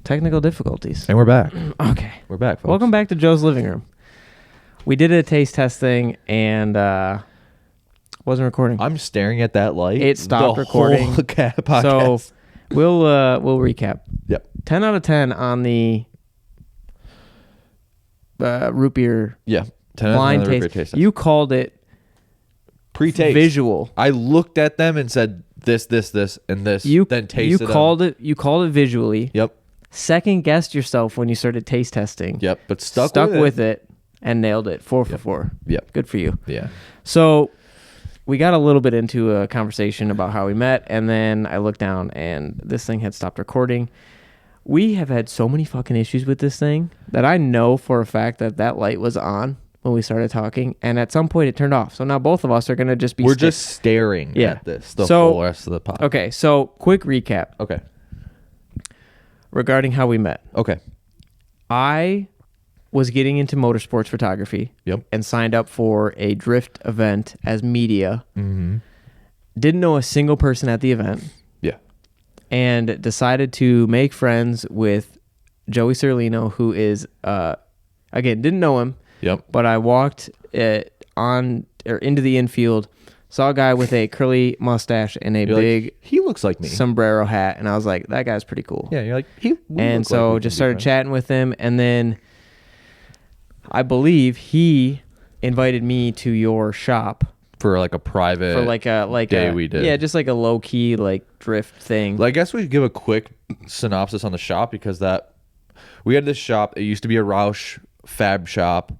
Technical difficulties. And we're back. Okay. We're back, folks. Welcome back to Joe's Living Room. We did a taste test thing and wasn't recording. I'm staring at that light. It stopped recording. Whole podcast. So we'll recap. Yep. 10 out of 10 on the root beer Yeah. 10 blind out of 10 taste. taste. You called it pre-taste. visual. I looked at them and said this, and this. Then tasted them. You called it visually. Yep. Second guessed yourself when you started taste testing. Yep. But stuck with it and nailed it. 4 for 4. Yep. Good for you. Yeah. So we got a little bit into a conversation about how we met, and then I looked down and this thing had stopped recording. We have had so many fucking issues with this thing that I know for a fact that light was on when we started talking, and at some point it turned off. So now both of us are going to just be... We're just staring at this the whole rest of the pod. Okay, so quick recap. Okay. Regarding how we met. Okay. I was getting into motorsports photography. Yep. And signed up for a drift event as media. Mm-hmm. Didn't know a single person at the event. Yeah. And decided to make friends with Joey Cerlino, who is, again, didn't know him. Yep. But I walked into the infield, saw a guy with a curly mustache and a big he looks like me sombrero hat, and I was like, that guy's pretty cool. Yeah, you're like and so just started chatting with him, and then I believe he invited me to your shop for like a private day we did. Yeah, just like a low key drift thing. Well, I guess we should give a quick synopsis on the shop because we had this shop. It used to be a Roush fab shop.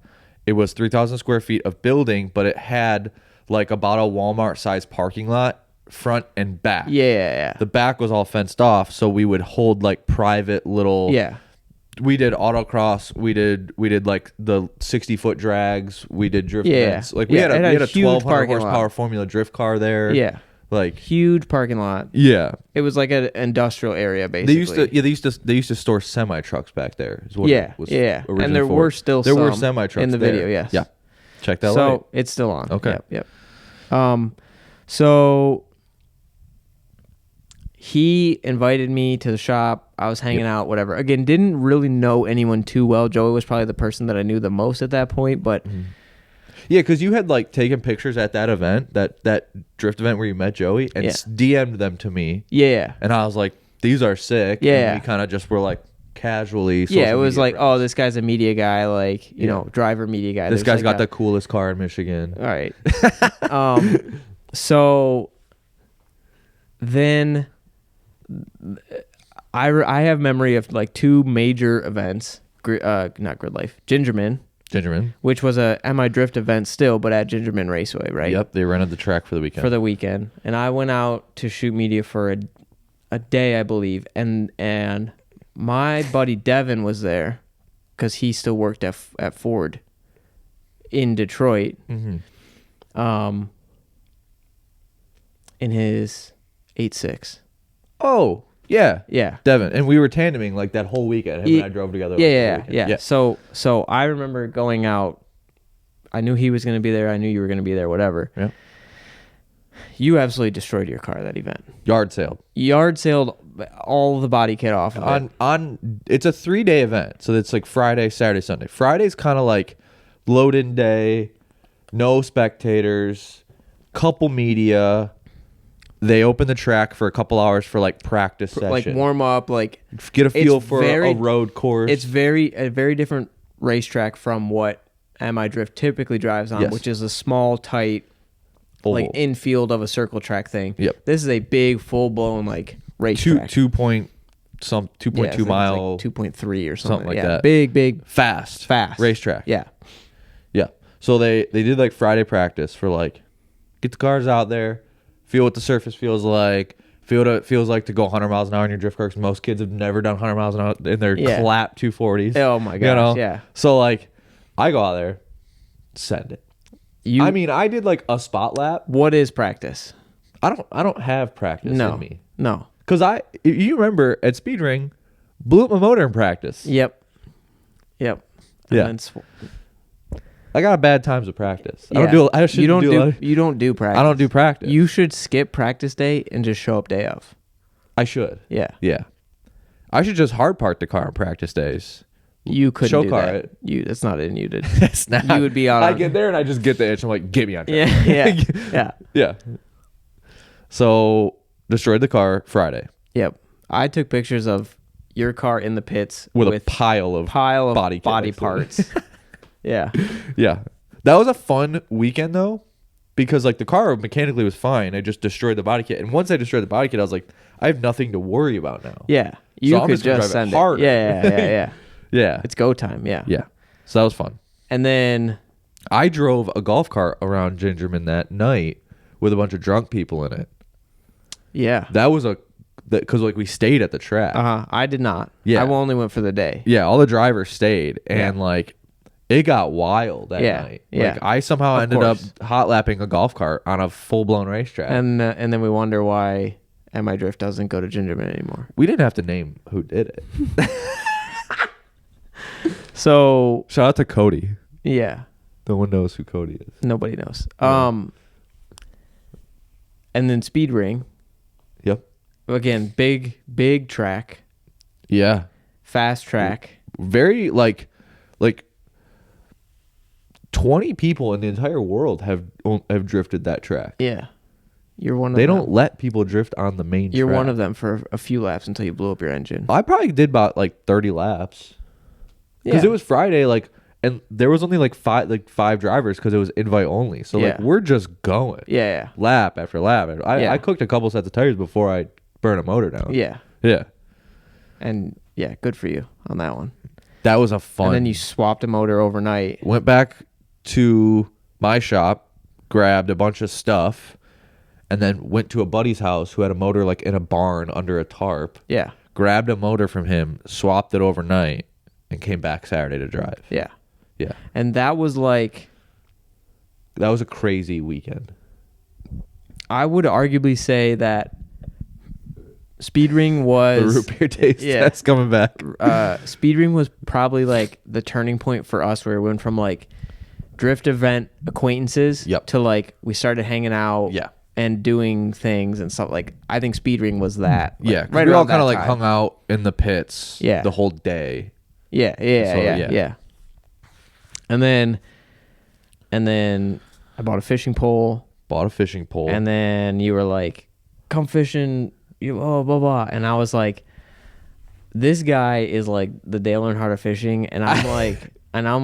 It was 3,000 square feet of building, but it had like about a Walmart sized parking lot front and back. Yeah. The back was all fenced off, so we would hold like private little. Yeah. We did autocross. We did like the 60-foot drags. We did drift events. Like we had a 1,200 horsepower Formula drift car there. Yeah. Like huge parking lot. Yeah. It was like an industrial area basically. They used to store semi trucks back there. Is what yeah. it was Yeah. And there were semi trucks in the video. Yes. Yeah. Check that out. So it's still on. Okay. Yep. So he invited me to the shop. I was hanging out, whatever. Again, didn't really know anyone too well. Joey was probably the person that I knew the most at that point, but yeah, because you had like taken pictures at that event, that drift event where you met Joey, and DM'd them to me. Yeah. And I was like, these are sick. Yeah. And we kind of just were like casually. Yeah, it was like, friends. Oh, this guy's a media guy, like, you know, driver media guy. This guy's got the coolest car in Michigan. All right. So then I have memory of like two major events, not Grid Life, Gingerman, which was a MI Drift event still, but at Gingerman Raceway, right? Yep, they rented the track for the weekend. And I went out to shoot media for a day, I believe, and my buddy Devin was there because he still worked at Ford in Detroit. Mm-hmm. In his 8.6. Oh, yeah. Yeah. Devin. And we were tandeming like that whole weekend. Him and I drove together. Yeah. So I remember going out. I knew he was going to be there. I knew you were going to be there, whatever. Yeah. You absolutely destroyed your car that event. Yard sailed all the body kit off of it. It's a 3-day event. So it's like Friday, Saturday, Sunday. Friday's kind of like load-in day, no spectators, couple media. They open the track for a couple hours for like practice session. Like warm up, like get a feel for a road course. It's a very different racetrack from what MI Drift typically drives on, which is a small, tight, like infield of a circle track thing. Yep. This is a big, full blown like racetrack. 2.2 mile, like 2.3 or something like that. Big, fast racetrack. Yeah. So they did like Friday practice for like get the cars out there. Feel what the surface feels like. Feel what it feels like to go 100 miles an hour in your drift car. Because most kids have never done 100 miles an hour in their clap 240s. Oh my gosh, yeah. So like, I go out there, send it. I did like a spot lap. What is practice? I don't have practice in me. No. Because you remember at Speed Ring, blew up my motor in practice. Yep. Yeah. I got bad times with practice. Yeah. You don't do practice. I don't do practice. You should skip practice day and just show up day of. I should. Yeah. Yeah. I should just hard park the car on practice days. You couldn't Show do car that. it. That's not in you. Did It's not. you would be out? I get there and I just get the itch. I'm like, get me on track. Yeah. Yeah. So destroyed the car Friday Yep. I took pictures of your car in the pits with a pile of body kits. parts. Yeah. Yeah. That was a fun weekend though, because like the car mechanically was fine. I just destroyed the body kit, and once I destroyed the body kit, I was like, I have nothing to worry about now. Yeah. You So I'm could just gonna just drive it send harder. it. Yeah. Yeah. It's go time. Yeah. Yeah. So that was fun. And then I drove a golf cart around Gingerman that night with a bunch of drunk people in it. yeah. That was because like we stayed at the track. I did not. Yeah. I only went for the day. Yeah, all the drivers stayed, and like it got wild that night. Yeah. Like I somehow ended up hot lapping a golf cart on a full blown racetrack. And then we wonder why MI Drift doesn't go to Gingerman anymore. We didn't have to name who did it. So Shout out to Cody. yeah, No one knows who Cody is. nobody knows. Yeah. And then Speed Ring. Yep. Again, big track, Yeah. fast track. Very like 20 people in the entire world have drifted that track. Yeah. You're one of They them. don't let people drift on the main You're track. one of them for a few laps until you blew up your engine. I probably did about like 30 laps. Because it was Friday, like, and there was only like five drivers because it was invite only. So like we're just going. Yeah. Lap after lap. I cooked a couple sets of tires before I burned a motor down. Yeah. Yeah. And yeah, good for you on that one. That was a fun. And then you swapped a motor overnight. Went back to my shop, grabbed a bunch of stuff, and then went to a buddy's house who had a motor like in a barn under a tarp. Yeah. Grabbed a motor from him, swapped it overnight, and came back Saturday to drive. Yeah. Yeah. And that was like, that was a crazy weekend. I would arguably say that Speed Ring was The root beer taste test coming back. Speed Ring was probably like the turning point for us, where we went from like drift event acquaintances to like we started hanging out and doing things and stuff. Like I think Speed Ring was that. Like, yeah. Right. We all kind of like hung out in the pits the whole day. Yeah. And then I bought a fishing pole. And then you were like, come fishing, blah, blah, blah. And I was like, this guy is like the Dale Earnhardt of fishing. And I'm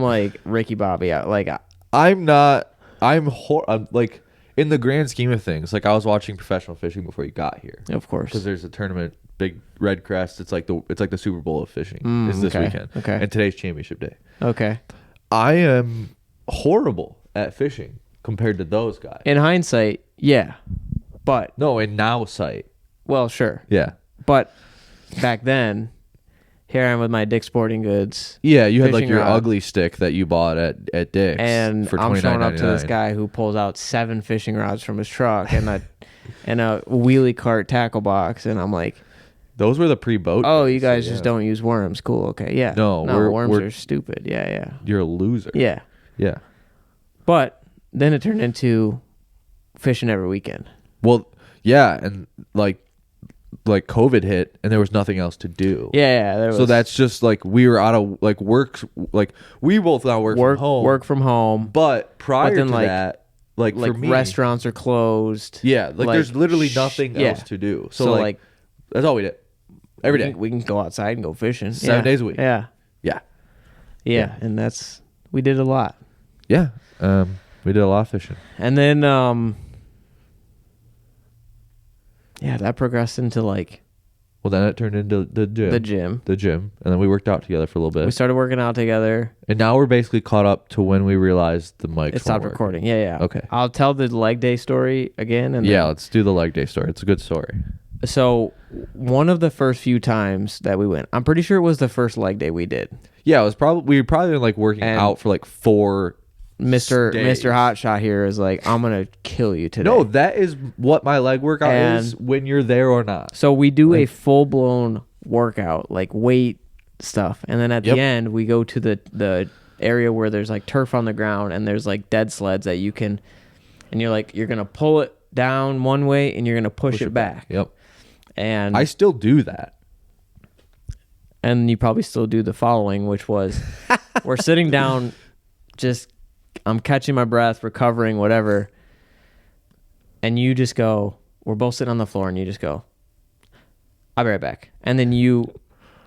like, Ricky Bobby. I'm like, in the grand scheme of things, like I was watching professional fishing before you got here. Of course. Because there's a tournament, Big Red Crest. It's like the Super Bowl of fishing. It's this weekend. Okay. And today's championship day. Okay. I am horrible at fishing compared to those guys. In hindsight, yeah. But no, in now sight. Well, sure. Yeah. But back then, here I am with my Dick's Sporting Goods. Yeah, you had like your rod. ugly stick that you bought at Dick's. And for I'm showing up to this $29.99. guy who pulls out 7 fishing rods from his truck and a wheelie cart tackle box, and I'm like, those were the pre-boat. oh, days, you guys so, just don't use worms. Cool. Okay. Yeah. No, worms are stupid. Yeah. You're a loser. Yeah. Yeah. But then it turned into fishing every weekend. Well, yeah, and like COVID hit and there was nothing else to do. Yeah. So that's just like we were out of like work. Like we both now work from home. Work from home. But prior then, to like- that, like for me, restaurants are closed. yeah, like there's literally nothing else to do. So like that's all we did every day. We can go outside and go fishing 7 days a week. Yeah. Yeah. And we did a lot. Yeah. We did a lot of fishing. And then that progressed into like Well, then it turned into the gym. And then we worked out together for a little bit. we started working out together. And now we're basically caught up to when we realized the mics It stopped weren't recording. Yeah. Okay. I'll tell the leg day story again. And Yeah, let's do the leg day story. It's a good story. So one of the first few times that we went, I'm pretty sure it was the first leg day we did. Yeah, it was we were probably been like working out for like 4 Mr. days. Hotshot here is like, I'm gonna kill you today. No, that is what my leg workout is when you're there or not. So we do a full blown workout, like weight stuff, and then at the end we go to the area where there's like turf on the ground and there's like dead sleds that you can, and you're gonna pull it down one way and you're gonna push it back. Yep. And I still do that. And you probably still do the following, which was we're sitting down, just I'm catching my breath, recovering, whatever. And you just go, we're both sitting on the floor, and you just go, I'll be right back. And then you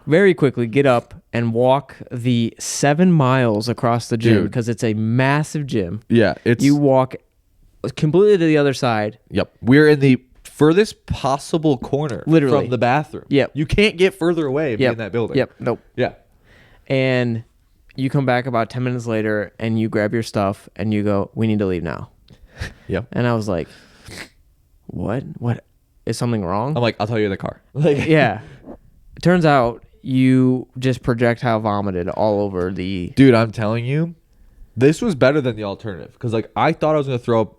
very quickly get up and walk the 7 miles across the gym because it's a massive gym. Yeah. You walk completely to the other side. Yep. We're in the furthest possible corner Literally. from the bathroom. Yep. You can't get further away and be in that building. Yep. Nope. Yeah. And you come back about 10 minutes later and you grab your stuff and you go, we need to leave now. Yep. And I was like, what? What? Is something wrong? I'm like, I'll tell you in the car. Like, yeah. It turns out you just projectile vomited all over the... Dude, I'm telling you, this was better than the alternative. Because, like, I thought I was going to throw up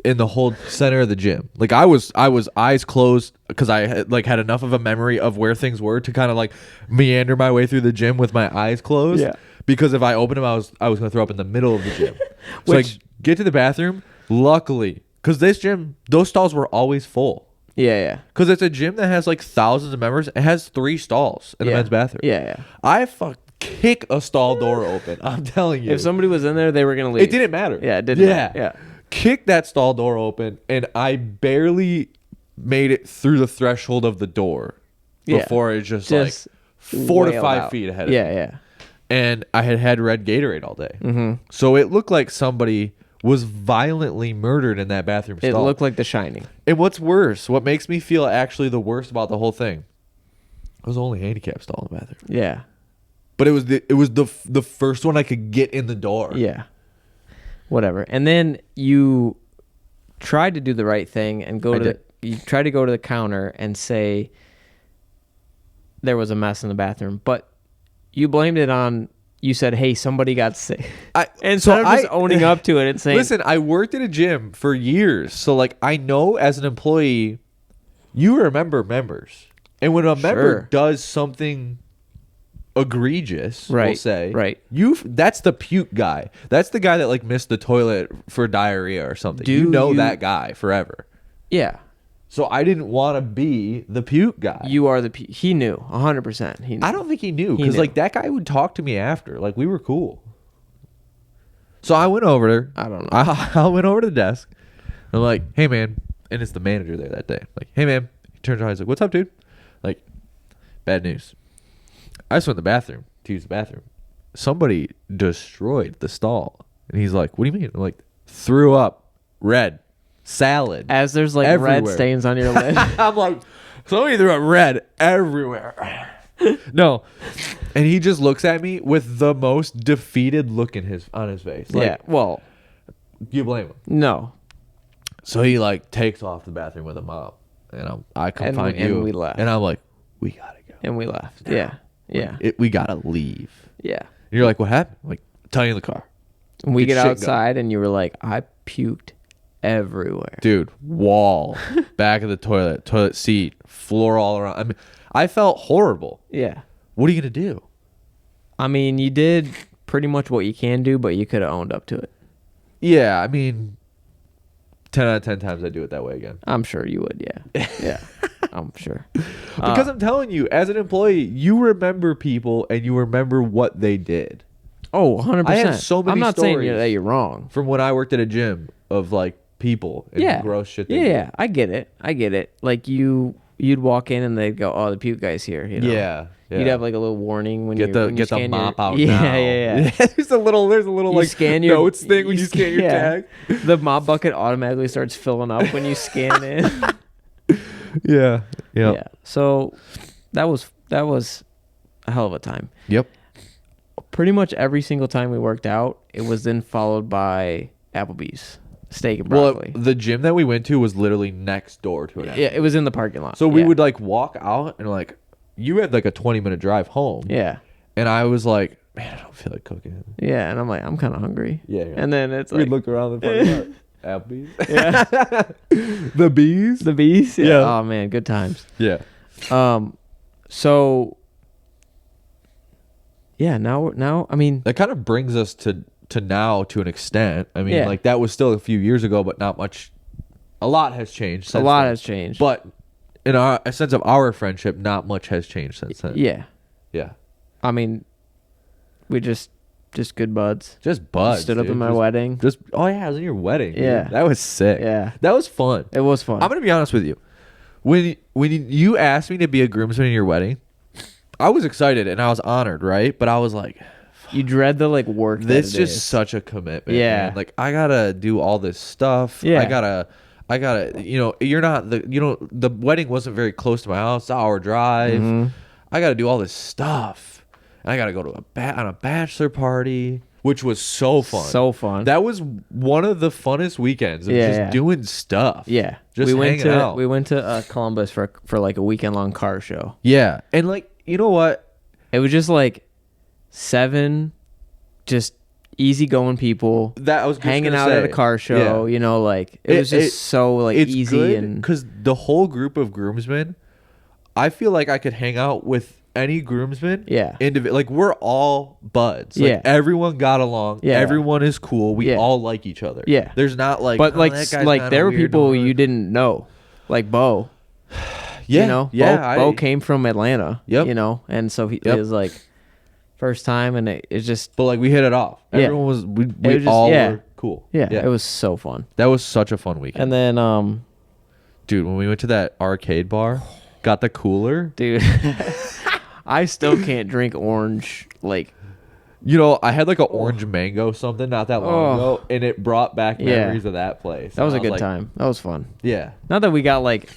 in the whole center of the gym. Like, I was eyes closed because I had enough of a memory of where things were to kind of, like, meander my way through the gym with my eyes closed. Yeah. Because if I opened them, I was going to throw up in the middle of the gym. So, like, get to the bathroom. Luckily, because this gym, those stalls were always full. Yeah. Because it's a gym that has like thousands of members. It has 3 stalls in the men's bathroom. Yeah. I kick a stall door open. I'm telling you. If somebody was in there, they were gonna leave. It didn't matter. Yeah, it didn't matter. Yeah. Kick that stall door open, and I barely made it through the threshold of the door before it just like 4 to 5 feet ahead of me. Yeah. And I had red Gatorade all day. Mm-hmm. So it looked like somebody was violently murdered in that bathroom stall. It looked like The Shining. And what's worse, what makes me feel actually the worst about the whole thing, it was only handicap stall in the bathroom. Yeah. But it was the first one I could get in the door. Yeah. Whatever. And then you tried to do the right thing and you tried to go to the counter and say there was a mess in the bathroom, but you blamed it on... You said, hey, somebody got sick. Instead of just owning up to it and saying... Listen, I worked at a gym for years. So, like, I know as an employee, you remember members. And when a member does something egregious, we'll say... That's the puke guy. That's the guy that, like, missed the toilet for diarrhea or something. You know that guy forever. Yeah. So I didn't want to be the puke guy. You are the puke. He knew 100%. He knew. I don't think he knew because like that guy would talk to me after. Like we were cool. So I went over there. I don't know. I went over to the desk. I'm like, hey man, and it's the manager there that day. I'm like, hey man. He turns around. He's like, what's up, dude? Like, bad news. I just went to the bathroom to use the bathroom. Somebody destroyed the stall, and he's like, what do you mean? I'm like, threw up red. Salad. As there's like everywhere. Red stains on your lid. I'm like, somebody threw up red everywhere. No. And he just looks at me with the most defeated look on his face. Like, yeah. Well, you blame him? No. So he like takes off the bathroom with a mop. And I come find you. And we left. And I'm like, we gotta go. And we left. Yeah. Yeah. We gotta leave. Yeah. And you're like, what happened? I'm like, tell you in the car. And we get outside and you were like, I puked everywhere, dude. Wall, back of the toilet seat, floor, all around. I mean, I felt horrible. Yeah. What are you gonna do? I mean, you did pretty much what you can do, but you could have owned up to it. Yeah, I mean, 10 out of 10 times I'd do it that way again. I'm sure you would. Yeah. Yeah. I'm sure. Because I'm telling you, as an employee, you remember people and you remember what they did. Oh, 100%. I have so many. I'm not saying that you're wrong. From when I worked at a gym of like people and gross shit. Yeah, I get it. Like you'd walk in and they'd go, "Oh, the puke guy's here." You know? Yeah. You'd have like a little warning when get the mop out. Yeah, now. Yeah. There's a little like scan your notes thing when you scan your tag. The mop bucket automatically starts filling up when you scan in. Yeah. So that was a hell of a time. Yep. Pretty much every single time we worked out, it was then followed by Applebee's steak and broccoli. Well, the gym that we went to was literally next door to it. Yeah, it was in the parking lot. So we would like walk out and like you had like a 20-minute drive home. Yeah. And I was like, man, I don't feel like cooking. Yeah, and I'm like, I'm kind of hungry. Yeah. And then it's like we look around the parking lot. Applebee's. Yeah. The bees. Yeah. Oh man, good times. Yeah. So yeah, now I mean that kind of brings us to now to an extent. I mean, like that was still a few years ago, but not much. A lot has changed. Since a lot then. has changed. But in a sense of our friendship, not much has changed since then. Yeah. Yeah. I mean, we just good buds. Just buds. Stood up in my wedding. Oh yeah, I was in your wedding. Yeah. Dude. That was sick. Yeah. That was fun. It was fun. I'm gonna be honest with you. When you asked me to be a groomsman in your wedding, I was excited and I was honored, right? But I was like, you dread the like work. this is just such a commitment. Yeah. Man. Like I gotta do all this stuff. Yeah. I gotta. The wedding wasn't very close to my house. It's an hour drive. Mm-hmm. I gotta do all this stuff. And I gotta go to on a bachelor party, which was so fun. So fun. That was one of the funnest weekends of just doing stuff. Yeah. Just hanging out. We went to Columbus for like a weekend long car show. Yeah. And like, you know what? It was just like 7 just easygoing people That I was just hanging gonna out say. at a car show. Yeah. You know, like it was just so like it's easy good and because the whole group of groomsmen, I feel like I could hang out with any groomsman. Yeah. Like we're all buds. Like, Yeah. everyone got along. Yeah. Everyone is cool. We Yeah. all like each other. Yeah. There's not like, but oh, like that guy's like kinda there were weird, people no. you didn't know, like Bo. Yeah. You know, Yeah. Bo came from Atlanta. Yep. You know, and so it Yep. was like first time, and it's just But like we hit it off. Yeah. Everyone was we was just- all yeah. were cool. yeah, it was so fun. That was such a fun weekend. And then Dude, when we went to that arcade bar, got the cooler. dude, I still can't drink orange. Like, You know, I had like an orange mango something not that long Oh. ago, and it brought back Yeah. memories of that place. that was a And I good like, time. That was fun. Yeah. Not that we got like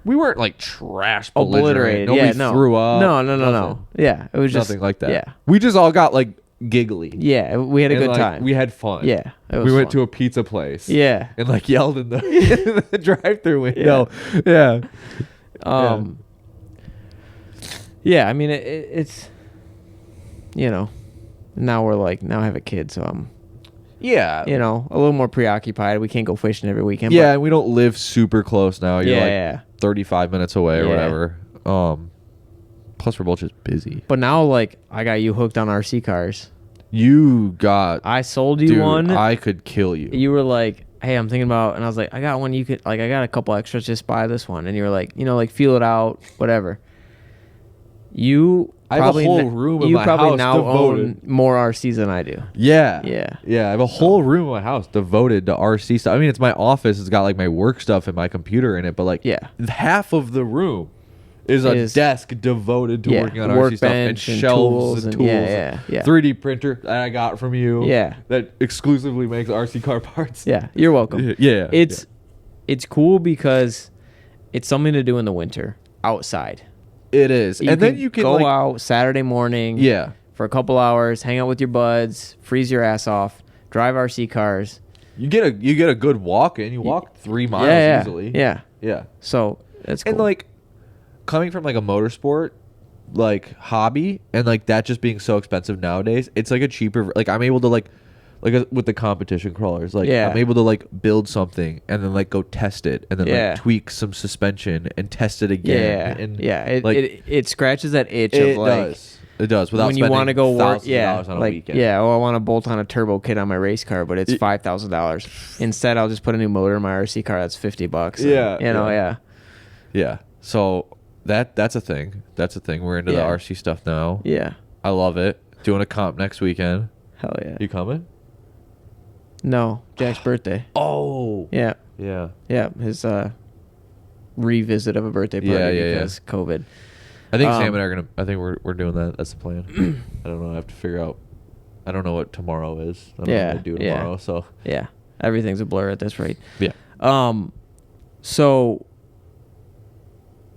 We weren't like trash obliterated. Nobody Yeah, no. threw up. No. Nothing. Yeah, it was just Nothing like that. Yeah, We just all got like giggly. yeah. We had a And, good like, time. We had fun. Yeah, it was We went fun. to a pizza place. Yeah. And like yelled in the drive-through window. Yeah. Yeah, I mean it's you know, now I have a kid, so I'm Yeah. you know a little more preoccupied. We can't go fishing every weekend. Yeah, and we don't live super close now. You're like Yeah. 35 minutes away or Yeah. whatever. Plus we're both just busy. But now like I got you hooked on RC cars. You got I sold you dude, one. I could kill you. You were like, "Hey, I'm thinking about," and I was like, "I got one. You could like, I got a couple extras. Just buy this one." And you were like, you know, like feel it out, whatever. You I have a probably whole n- room in you my probably house now own devoted. more RCs than I do. Yeah. Yeah. Yeah. I have a whole room in my house devoted to RC stuff. I mean, it's my office. It's got like my work stuff and my computer in it, but like Yeah. half of the room is a desk devoted to working on RC stuff and workbench and shelves and tools. yeah. 3D printer that I got from you. Yeah. That exclusively makes RC car parts. Yeah, you're welcome. Yeah. It's cool because it's something to do in the winter outside. It is. And then you can go like, out Saturday morning. Yeah. For a couple hours, hang out with your buds, freeze your ass off, drive RC cars. You get a good walk in. You walk 3 miles Yeah, easily. yeah. Yeah. So that's cool. And like coming from like a motorsport like hobby and like that just being so expensive nowadays, it's like a cheaper like I'm able to like with the competition crawlers, like Yeah. I'm able to like build something and then like go test it and then Yeah. like tweak some suspension and test it again. And It scratches that itch it of like does. It does without when you want to go work. thousands of Yeah, dollars on a like weekend. I want to bolt on a turbo kit on my race car, but it's $5,000. Instead, I'll just put a new motor in my RC car. That's $50. Yeah, you know, yeah. Yeah. So that's a thing. That's a thing. We're into the Yeah. RC stuff now. Yeah. I love it. Doing a comp next weekend. Hell yeah. You coming? No, Jack's birthday. Oh. Yeah. Yeah. Yeah. His revisit of a birthday party because COVID. I think Sam and I are gonna. I think we're doing that. That's the plan. I don't know. I have to figure out. I don't know what tomorrow is. I don't know what to do tomorrow. So yeah, everything's a blur at this rate. yeah. So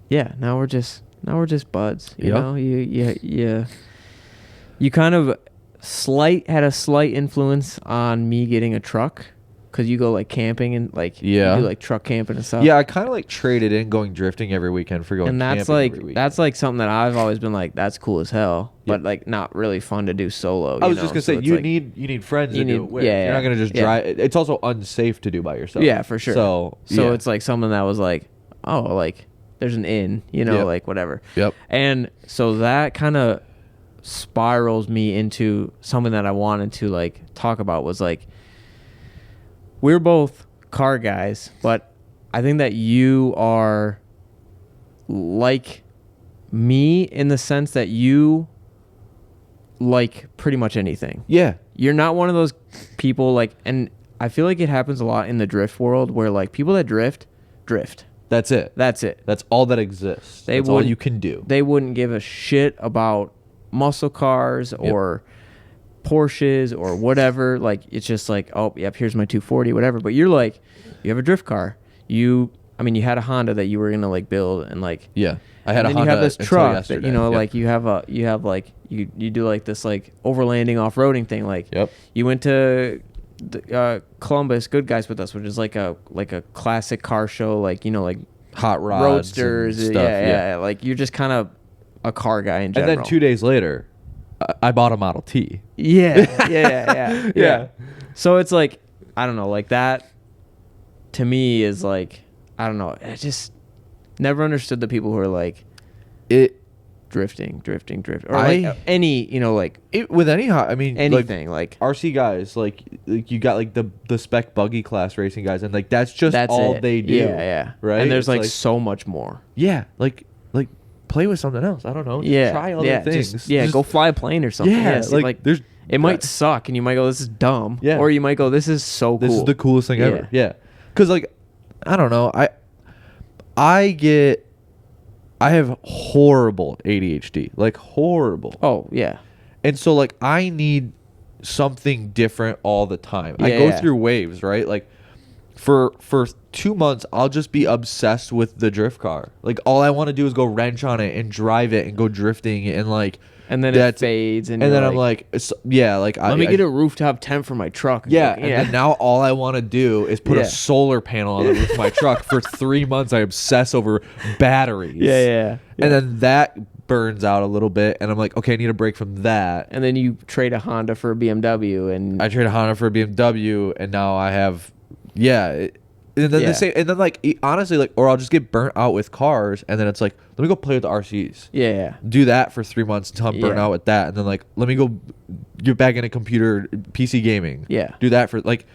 yeah, now we're just buds. You Yeah. know, you kind of had a slight influence on me getting a truck. Cause you go like camping and like you do like truck camping and stuff. Yeah, I kind of like traded in going drifting every weekend for going. And that's camping like every weekend. that's like something that I've always been like that's cool as hell, but like not really fun to do solo. I was you just know? gonna say So it's you like- need friends you to do need- it with. yeah, You're not yeah, gonna just yeah. drive. It's also unsafe to do by yourself. Yeah, for sure. So it's like something that was like, oh, like there's an inn, you know, Yep. like whatever. Yep. And so that kind of spirals me into something that I wanted to like talk about was like we're both car guys, but I think that you are like me in the sense that you like pretty much anything. Yeah. You're not one of those people like, and I feel like it happens a lot in the drift world where like people that drift. That's it. That's it. That's all that exists. That's all you can do. They wouldn't give a shit about muscle cars or Porsches or whatever. Like, it's just like, oh, yep, here's my 240, whatever. But you're like, you have a drift car. You had a Honda that you were gonna like build and like. Yeah, I had a Honda. You have this truck yesterday. that you do like this like overlanding off-roading thing. Like, you went to Columbus Good Guys with us, which is like a classic car show, like, you know, like hot rods, roadsters, and stuff. Yeah. Like, you're just kind of a car guy in general. And then 2 days later, I bought a Model T. Yeah. So it's like, I don't know, like that to me is like, I don't know. I just never understood the people who are like drifting, or like any, you know, like with any I mean, anything like RC guys, like you got like the spec buggy class racing guys, and like that's all it. they do. Yeah. Right. And there's like so much more. Yeah. Like play with something else. I don't know. Yeah. Try other things. Just go fly a plane or something. Yeah. Like there's. It might suck, and you might go, "This is dumb." Yeah. Or you might go, "This is so cool. This is the coolest thing ever." Yeah. Because like, I don't know. I have horrible ADHD. Like horrible. Oh yeah. And so like I need something different all the time. I go through waves, right? Like for 2 months I'll just be obsessed with the drift car. Like all I want to do is go wrench on it and drive it and go drifting and like. And then it fades, and then I'm like, let me get a rooftop tent for my truck. Yeah, and then now all I want to do is put a solar panel on the roof of my truck. For 3 months, I obsess over batteries. Yeah. And then that burns out a little bit, and I'm like, okay, I need a break from that. And then you trade a Honda for a BMW, and I trade a Honda for a BMW, and now I have, and then the same, and then like honestly, like, or I'll just get burnt out with cars, and then it's like, let me go play with the RCs. Yeah. Do that for 3 months until I'm burnt out with that, and then like, let me go get back into computer PC gaming. Yeah. Do that for like,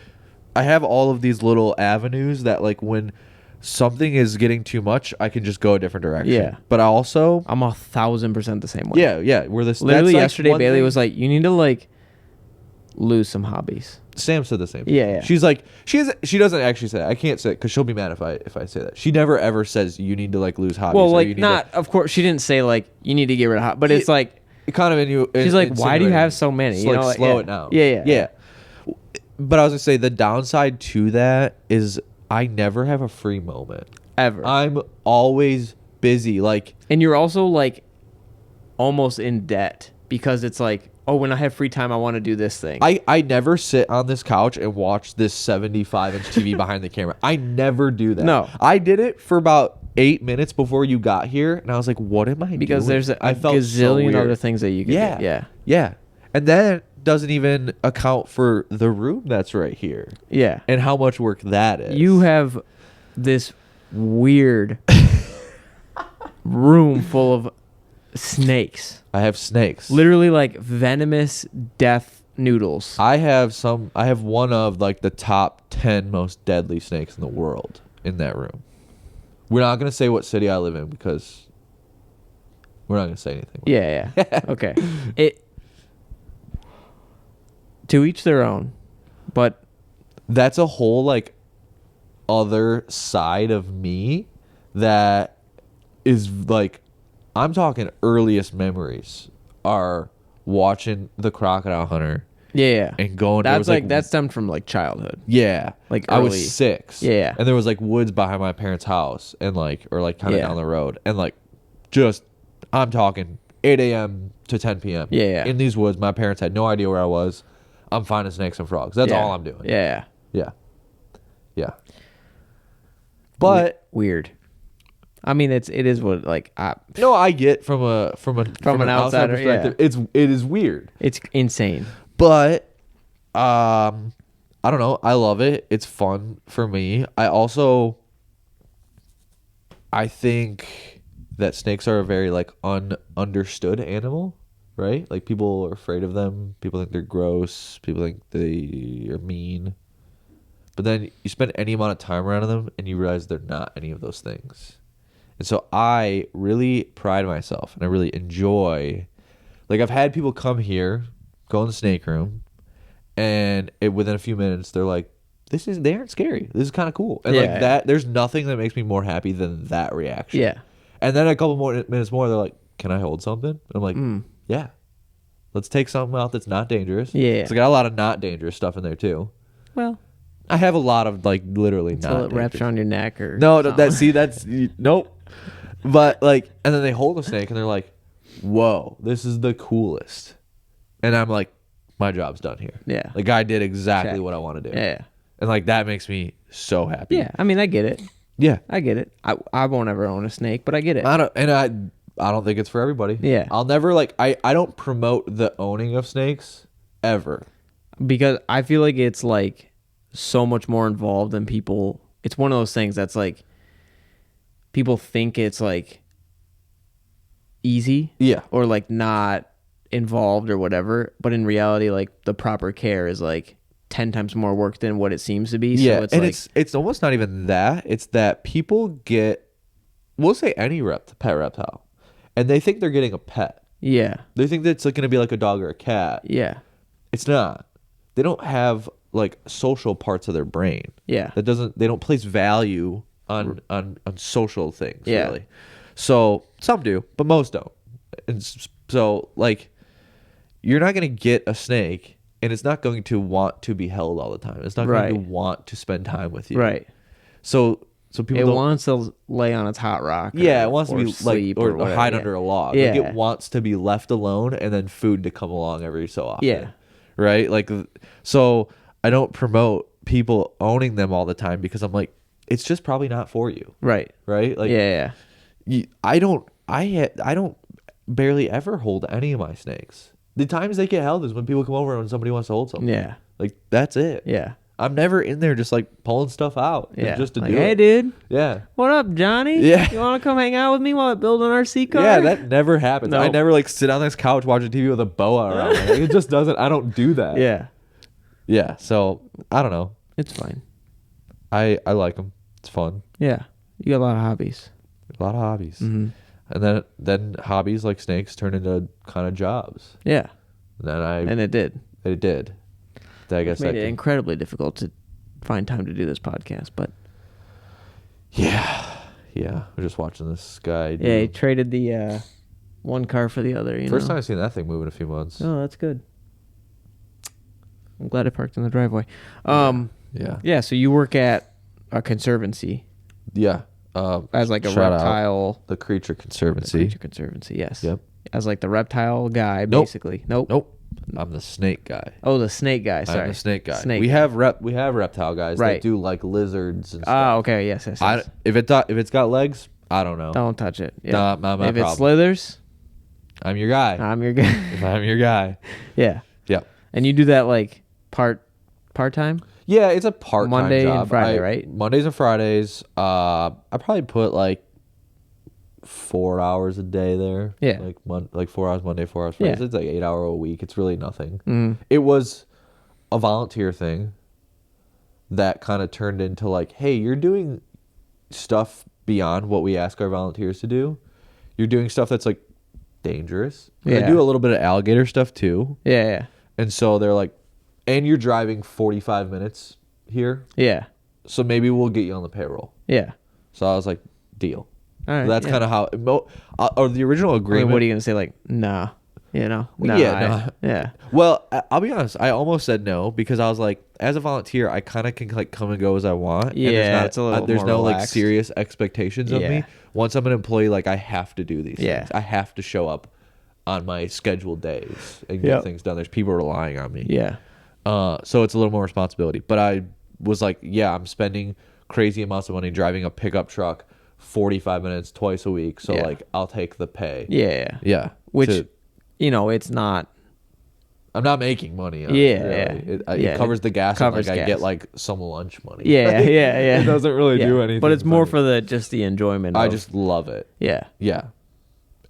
I have all of these little avenues that like when something is getting too much, I can just go a different direction. Yeah. But also, I'm 1,000% the same way. Yeah. Where this literally yesterday, Bailey was like, you need to like lose some hobbies. Sam said the same thing. Yeah. She's like, she doesn't actually say that. I can't say it because she'll be mad if I say that. She never ever says you need to like lose hobbies. Well, like of course she didn't say like you need to get rid of hobbies, but it's like it kind of she's like, why do you have so many? You know, slow it down. Yeah. But I was gonna say the downside to that is I never have a free moment ever. I'm always busy. Like, and you're also like almost in debt because it's like, oh, when I have free time, I want to do this thing. I never sit on this couch and watch this 75-inch TV behind the camera. I never do that. No. I did it for about 8 minutes before you got here, and I was like, what am I doing? Because there's a gazillion other things that you can do. Yeah. And that doesn't even account for the room that's right here. Yeah. And how much work that is. You have this weird room full of snakes. I have snakes. Literally like venomous death noodles. I have one of like the top 10 most deadly snakes in the world in that room. We're not going to say what city I live in because we're not going to say anything. Yeah. Okay. To each their own. But that's a whole like other side of me that is like, I'm talking earliest memories are watching The Crocodile Hunter. Yeah. And going. That's like that stemmed from like childhood. Yeah. Like I was 6. Yeah. And there was like woods behind my parents' house and like or like kind of down the road and like just I'm talking 8 a.m. to 10 p.m. Yeah. In these woods, my parents had no idea where I was. I'm finding snakes and frogs. That's all I'm doing. Yeah. But weird. I mean, it is what like. No, I get from an outsider perspective. It is weird. It's insane. But I don't know. I love it. It's fun for me. I think that snakes are a very like understood animal, right? Like people are afraid of them. People think they're gross. People think they are mean. But then you spend any amount of time around them and you realize they're not any of those things. And so I really pride myself and I really enjoy Like I've had people come here, go in the snake room, and within a few minutes they're like, they aren't scary. This is kind of cool. And like that, there's nothing that makes me more happy than that reaction. Yeah. And then a couple more minutes more, they're like, can I hold something? And I'm like, yeah. Let's take something out that's not dangerous. Yeah. So I got a lot of not dangerous stuff in there too. Well, I have a lot of like literally until not it dangerous. wraps around your neck or no, something. that's nope. But like, and then they hold a snake and they're like, whoa, this is the coolest. And I'm like, my job's done here. Yeah. Like I did exactly what I want to do. Yeah. And like that makes me so happy. Yeah. I mean, I get it. Yeah. I get it. I won't ever own a snake, but I get it. I don't think it's for everybody. Yeah. I'll never like I don't promote the owning of snakes ever. Because I feel like it's like so much more involved than people. It's one of those things that's like people think it's like easy. Yeah. Or like not involved or whatever, but in reality like the proper care is like 10 times more work than what it seems to be. Yeah, So it's and like, it's almost not even that. It's that people get, we'll say any pet reptile, and they think they're getting a pet. yeah. They think that it's like going to be like a dog or a cat. Yeah. It's not. They don't have like social parts of their brain. Yeah. They don't place value on social things. Yeah. Really. So some do, but most don't. And so like, you're not going to get a snake. And it's not going to want to be held all the time. It's not going to want to spend time with you. Right. So people It don't, wants to lay on its hot rock. it wants to be sleep like or whatever. hide under a log. Yeah. Like it wants to be left alone and then food to come along every so often. Yeah. Right? Like so I don't promote people owning them all the time because I'm like it's just probably not for you. Right. Right? Like Yeah. I don't barely ever hold any of my snakes. The times they get held is when people come over and somebody wants to hold something. Yeah. Like that's it. Yeah. I'm never in there just like pulling stuff out. Yeah. Just to like, do hey, it. dude. Yeah. What up, Johnny? Yeah. You want to come hang out with me while I build an RC car? Yeah, that never happens. No. I never like sit on this couch watching TV with a boa around me. Like, it just doesn't. I don't do that. Yeah. Yeah. So I don't know. It's fine. I like them. It's fun. Yeah. You got a lot of hobbies. A lot of hobbies. Mm-hmm. And then hobbies like snakes turn into kind of jobs. Yeah. And it did. It did. I guess Made it incredibly difficult to find time to do this podcast, but yeah. We're just watching this guy. yeah, he traded the one car for the other. First time I've seen that thing move in a few months. Oh, that's good. I'm glad I parked in the driveway. Yeah. Yeah. So you work at a conservancy Yeah. as like a shout out reptile. the Creature The Conservancy. Creature Conservancy. Yes. Yep. As like the reptile guy, Nope. basically. Nope. I'm the snake guy. Oh, the snake guy. Sorry. I'm the snake guy. Snake. We have reptile guys Right. that do like lizards and Oh, stuff. okay. Yes. Yes. I, yes. if it's got legs, I don't know. Don't touch it. Yeah. Nah, not my if it problem. slithers, I'm your guy. I'm your guy. If I'm your guy. Yeah. Yeah. And you do that like part time? Yeah, it's a part-time Monday job. and Friday, right? Mondays and Fridays. I probably put like 4 hours a day there. Yeah. Like 4 hours Monday, 4 hours Friday. Yeah. It's like 8 hour a week. It's really nothing. Mm. It was a volunteer thing that kind of turned into like, hey, you're doing stuff beyond what we ask our volunteers to do. You're doing stuff that's like dangerous. Yeah. I do a little bit of alligator stuff too. Yeah. Yeah. And so they're like, and you're driving 45 minutes here. Yeah. So maybe we'll get you on the payroll. Yeah. So I was like, deal. All right. That's yeah. kind of how, or the original I mean, agreement. what are you gonna say? Like, nah. You know? Nah, Yeah, yeah. Well, I'll be honest. I almost said no because I was like, as a volunteer, I kind of can like come and go as I want. Yeah, and there's not, it's a little there's more no like relaxed. serious expectations of Yeah. me. Once I'm an employee, like I have to do these Yeah. things. I have to show up on my scheduled days and get Yep. things done. There's people relying on me. Yeah. So it's a little more responsibility. But I was like, yeah, I'm spending crazy amounts of money driving a pickup truck 45 minutes twice a week. So Yeah. like, I'll take the pay. Yeah. Yeah. Which, you know, it's not. I'm not making money. On Yeah, it, really. yeah. It covers the gas. Covers and like I gas. get like some lunch money. Yeah. Like, Yeah. It doesn't really Yeah. do anything. But it's more me. for just the enjoyment. I of, just love it. Yeah. Yeah.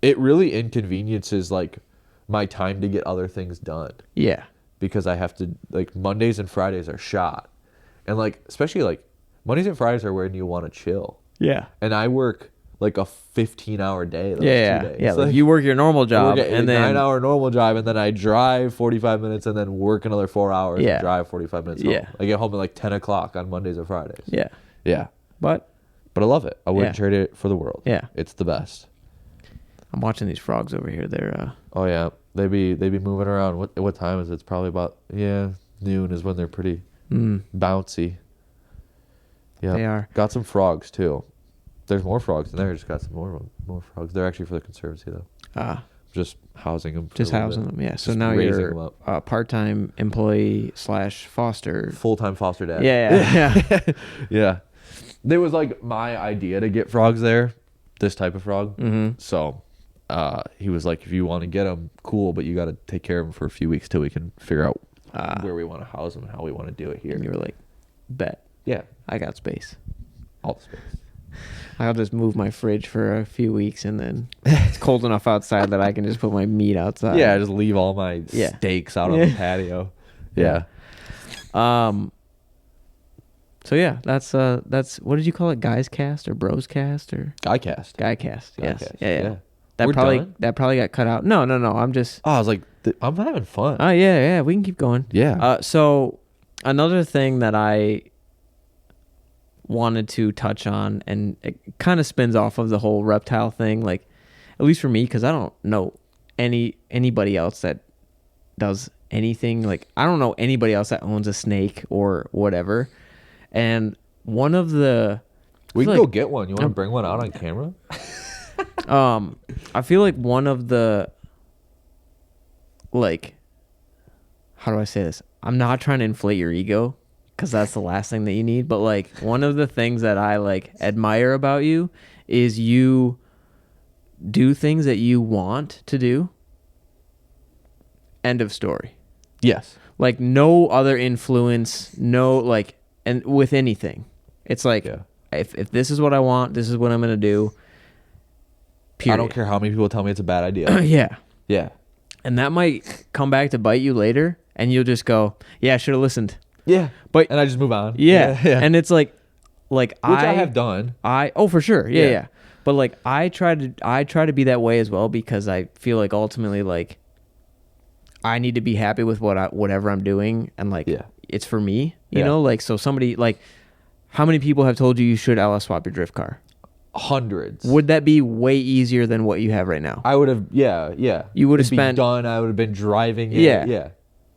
It really inconveniences like my time to get other things done Yeah. because I have to like Mondays and Fridays are shot, and like especially like Mondays and Fridays are when you want to chill. Yeah. And I work like a 15-hour day. Those Yeah, 2 days. yeah. Like you work your normal job, work a and then 9-hour normal job, and then I drive 45 minutes, and then work another 4 hours. Yeah. And drive 45 minutes. Yeah. Home. I get home at like 10 o'clock on Mondays or Fridays. yeah. Yeah. But But I love it. I wouldn't Yeah. trade it for the world. Yeah. It's the best. I'm watching these frogs over here. They're Oh yeah, they be moving around. What time is it? It's probably about noon is when they're pretty bouncy. Yeah, They are. Got some frogs too. There's more frogs in there. Just got some more frogs. They're actually for the conservancy though. Just housing them. Just housing them. Yeah. So Just now raising you're them up. a part-time employee / foster. Full-time foster dad. Yeah. Yeah. There was like my idea to get frogs there, this type of frog. Mm-hmm. So he was like, if you want to get them, cool, but you got to take care of them for a few weeks till we can figure out where we want to house them and how we want to do it here. And you were like, bet. Yeah. I got space. All the space. I'll just move my fridge for a few weeks, and then it's cold enough outside that I can just put my meat outside. Yeah, just leave all my steaks out on the patio. Yeah. So yeah, that's what did you call it? Guys cast or bros cast or Guy cast. guy cast? Yes. Cast, Yeah. We're done? That probably got cut out. No. I'm just. Oh, I was like, I'm having fun. Oh yeah. We can keep going. Yeah. So another thing that I wanted to touch on, and it kind of spins off of the whole reptile thing, like at least for me, because I don't know anybody else that does anything. Like I don't know anybody else that owns a snake or whatever. And one of the we can go get one. You want to bring one out on camera? I feel like one of the, like, how do I say this? I'm not trying to inflate your ego, because that's the last thing that you need. But like one of the things that I like admire about you is you do things that you want to do. End of story. Yes. Like no other influence, no like, and with anything, it's like if this is what I want, this is what I'm gonna do. Period. I don't care how many people tell me it's a bad idea. Yeah. Yeah. And that might come back to bite you later, and you'll just go, "Yeah, I should have listened." Yeah. But and I just move on. Yeah. And it's like which I have done. For sure. Yeah. But like I try to be that way as well, because I feel like ultimately like I need to be happy with whatever I'm doing, and like it's for me, you know, like so somebody like how many people have told you should LS swap your drift car? Hundreds. Would that be way easier than what you have right now? I would have You would have spent done. I would have been driving it. Yeah.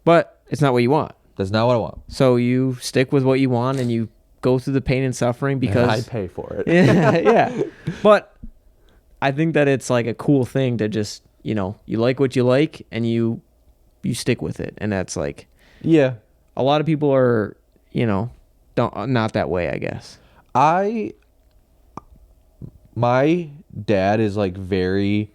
But it's not what you want. That's not what I want. So you stick with what you want, and you go through the pain and suffering because and I pay for it. Yeah. But I think that it's like a cool thing to just, you know, you like what you like and you stick with it. And that's like, yeah, a lot of people are, you know, not that way, I guess. My dad is like he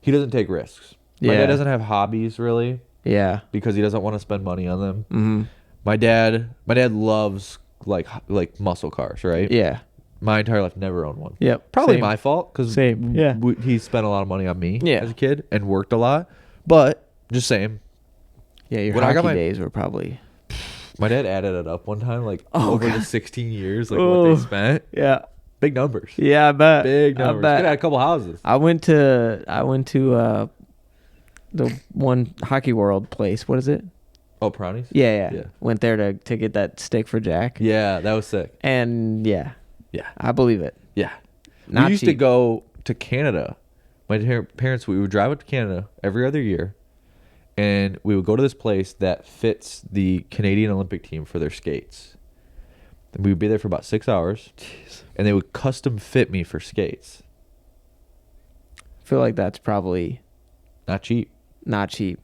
doesn't take risks. My dad doesn't have hobbies really. Yeah. Because he doesn't want to spend money on them. Mm-hmm. My dad loves like muscle cars, right? Yeah. My entire life never owned one. Yep. Probably Same. My fault because he spent a lot of money on me as a kid and worked a lot. But just saying. Yeah, your hockey days were probably. My dad added it up one time, like over the 16 years, like what they spent. Yeah. Big numbers. Yeah, I bet. Big numbers. Could have had a couple houses. I went to the one Hockey World place. What is it? Oh, Brownies? Yeah. Went there to get that stick for Jack. Yeah, that was sick. And yeah, I believe it. Yeah. Not we used cheap. to go to Canada. My parents, we would drive up to Canada every other year, and we would go to this place that fits the Canadian Olympic team for their skates. And we would be there for about 6 hours. Jeez. And they would custom fit me for skates. I feel like that's probably not cheap. Not cheap.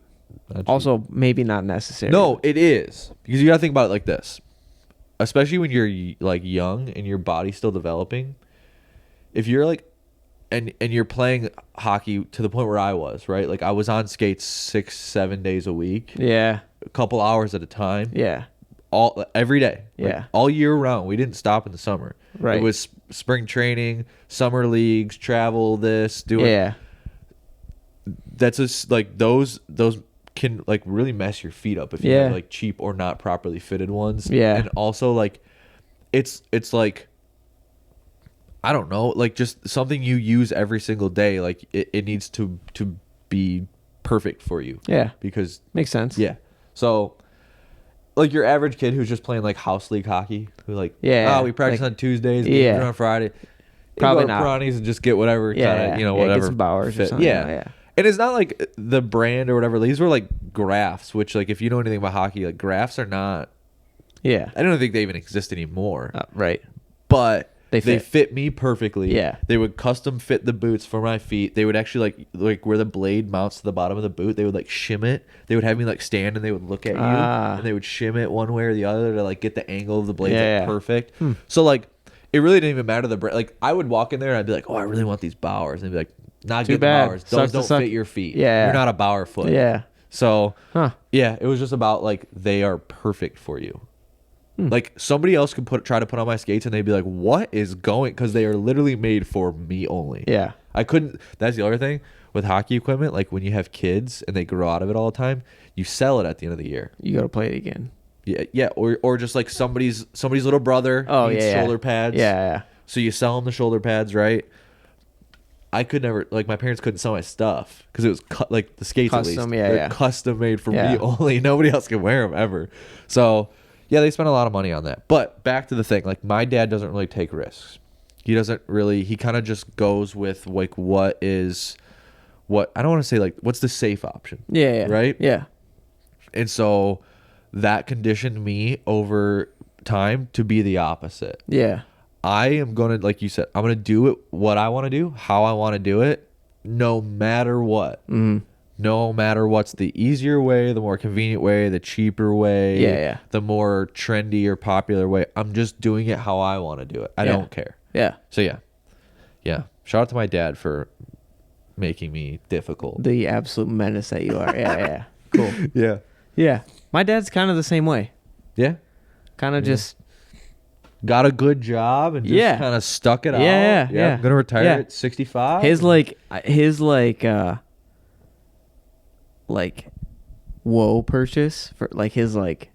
Also, maybe not necessary. No, it is. Because you got to think about it like this. Especially when you're like young and your body's still developing. If you're like, and you're playing hockey to the point where I was, right? Like I was on skates 6-7 days a week. Yeah. A couple hours at a time. Yeah. Every day. Yeah. All year round. We didn't stop in the summer. Right. It was spring training, summer leagues, travel, do it. Yeah. That's just like those can like really mess your feet up if you have like cheap or not properly fitted ones. Yeah. And also like it's like I don't know, like just something you use every single day. Like it needs to be perfect for you. Yeah. Because Makes sense. yeah. So like your average kid who's just playing like house league hockey, who like, Yeah, oh, we practice like, on Tuesdays, yeah. games are on Friday. Probably go to not. Piranhas and just get whatever kind of, whatever. Get some Bowers fit. or something. Yeah. Yeah. And it's not like the brand or whatever. These were like graphs, which like if you know anything about hockey, like graphs are not. Yeah. I don't think they even exist anymore. Right. But They fit me perfectly. Yeah. They would custom fit the boots for my feet. They would actually like where the blade mounts to the bottom of the boot. They would like shim it. They would have me like stand and they would look at you and they would shim it one way or the other to like get the angle of the blade like perfect. So like it really didn't even matter the brand. Like I would walk in there and I'd be like, oh, I really want these Bowers. And they'd be like, not good Bowers. Those don't fit your feet. Yeah. You're not a Bauer foot. Yeah. So yeah, it was just about like they are perfect for you. Like somebody else could try to put on my skates and they'd be like, what is going? Because they are literally made for me only. Yeah. I couldn't. That's the other thing with hockey equipment. Like when you have kids and they grow out of it all the time, you sell it at the end of the year. You got to play it again. Yeah, yeah. Or just like somebody's little brother needs shoulder pads. Yeah. So you sell them the shoulder pads, right? I could never, like my parents couldn't sell my stuff because it was like the skates Custom, at least. yeah, They're custom made for me only. Nobody else can wear them ever. So yeah, they spent a lot of money on that. But back to the thing, like my dad doesn't really take risks. He doesn't really. He kind of just goes with like I don't want to say like what's the safe option. Yeah. Right. Yeah. And so that conditioned me over time to be the opposite. Yeah. I am going to, like you said, I'm going to do it what I want to do, how I want to do it, no matter what. No matter what's the easier way, the more convenient way, the cheaper way, the more trendy or popular way. I'm just doing it how I want to do it. I don't care. Yeah. So yeah. Shout out to my dad for making me difficult. The absolute menace that you are. Yeah. Cool. Yeah. Yeah. My dad's kind of the same way. Yeah. Kind of just got a good job and just kind of stuck it out. Yeah. I'm gonna retire at 65. His whoa purchase for like his like